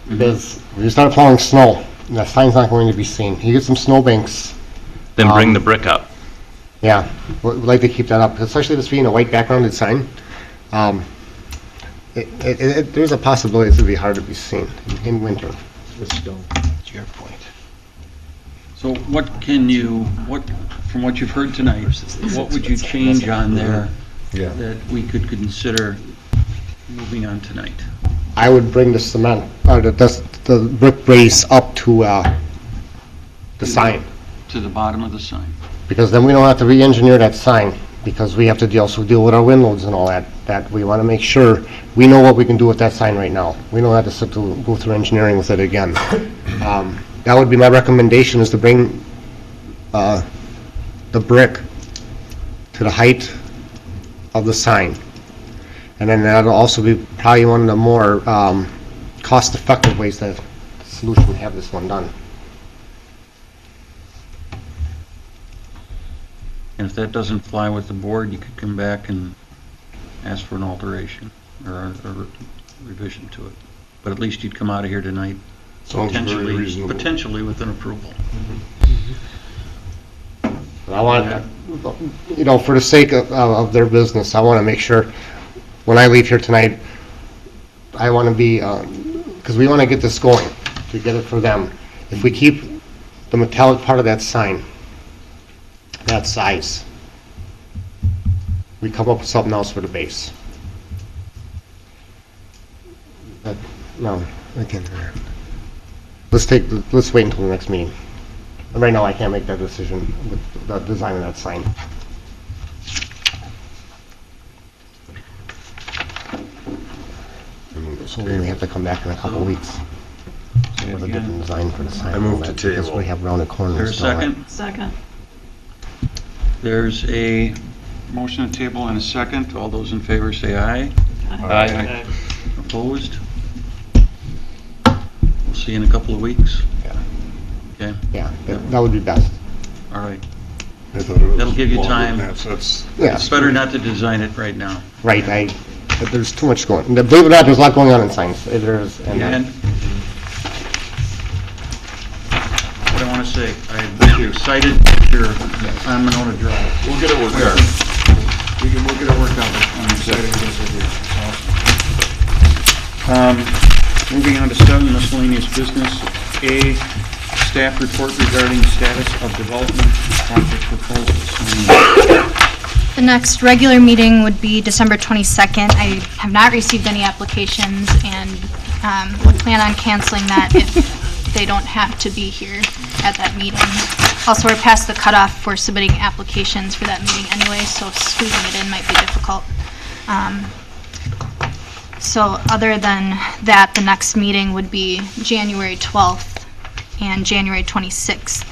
because when you start plowing snow, that sign's not going to be seen. You get some snow banks. Then bring the brick up. Yeah, we'd like to keep that up, especially this being a white backgrounded sign. There's a possibility it's going to be hard to be seen in winter. With stone. That's your point. So from what you've heard tonight, what would you change on there that we could consider moving on tonight? I would bring the cement, the brick brace up to the sign, To the bottom of the sign. because then we don't have to re-engineer that sign, because we have to also deal with our wind loads and all that. That we want to make sure we know what we can do with that sign right now. We don't have to go through engineering with it again. That would be my recommendation, is to bring the brick to the height of the sign. And then that'll also be probably one of the more cost-effective ways to have this one done. And if that doesn't fly with the board, you could come back and ask for an alteration or a revision to it. But at least you'd come out of here tonight Sounds very reasonable. potentially with an approval. I want, for the sake of their business, I want to make sure when I leave here tonight, I want to be, because we want to get this going, to get it for them. If we keep the metallic part of that sign, that size, we come up with something else for the base. No, I can't. Let's wait until the next meeting. Right now, I can't make that decision with the design of that sign. So we may have to come back in a couple of weeks with a different design for the sign. I move to Because table. we have rounded corners. There's a still, right? second? Second. There's a motion to table and a second. All those in favor say aye. Aye. Opposed? We'll see you in a couple of weeks. Yeah. Okay, Yeah, that would be best. all right. I thought it was That'll give you longer time. than that, so that's- Yeah, It's better not to design it right now. right, but there's too much going, believe it or not, there's a lot going on in signs. There's, And what I want to say, I'm excited that you're on Monona Drive. We'll get it worked out. We'll get it worked out. I'm excited to get it here. Moving on to 7, miscellaneous business. A, staff report regarding status of development project proposals. The next regular meeting would be December 22nd. I have not received any applications and would plan on canceling that if they don't have to be here at that meeting. Also, we're past the cutoff for submitting applications for that meeting anyway, so squeezing it in might be difficult. So other than that, the next meeting would be January 12th and January 26th.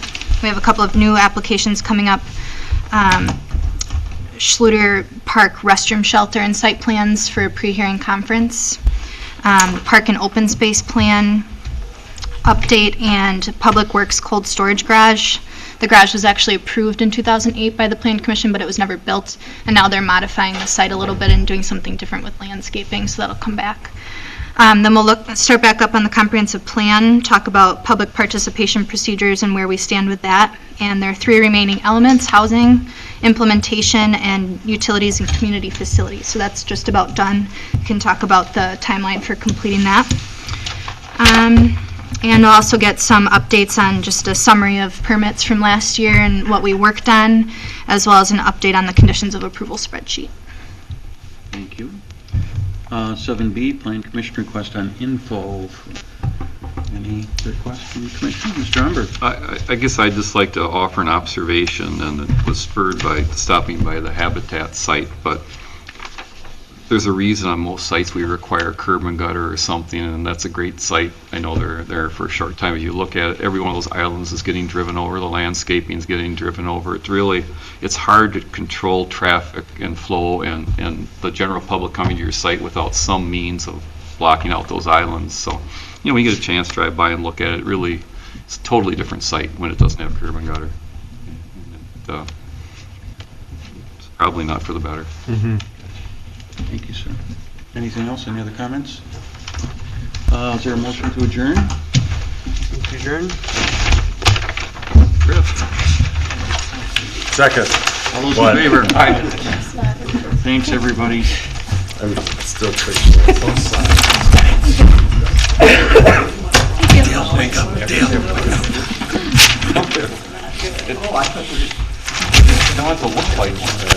We have a couple of new applications coming up. Schluter Park restroom shelter and site plans for a pre-hearing conference. Park and open space plan update and Public Works cold storage garage. The garage was actually approved in 2008 by the Plan Commission, but it was never built, and now they're modifying the site a little bit and doing something different with landscaping, so that'll come back. Then we'll start back up on the comprehensive plan, talk about public participation procedures and where we stand with that. And there are 3 remaining elements: housing, implementation, and utilities and community facilities. So that's just about done. We can talk about the timeline for completing that. And we'll also get some updates on just a summary of permits from last year and what we worked on, as well as an update on the conditions of approval spreadsheet. Thank you. 7B, Plan Commission request on info. Any requests from the Commission? Mr. Umber? I guess I'd just like to offer an observation, and it was spurred by stopping by the Habitat site, but there's a reason on most sites we require curb and gutter or something, and that's a great site. I know they're there for a short time. If you look at it, every one of those islands is getting driven over, the landscaping is getting driven over. It's hard to control traffic and flow and the general public coming to your site without some means of blocking out those islands. So, when you get a chance, drive by and look at it. Really, it's a totally different site when it doesn't have curb and gutter. It's probably not for the better. Thank you, sir. Anything else? Any other comments? Is there a motion to adjourn? Adjourn? Griff? Second. All those What? in favor? Aye. Thanks, everybody. I'm still pushing both sides. I want to look like one.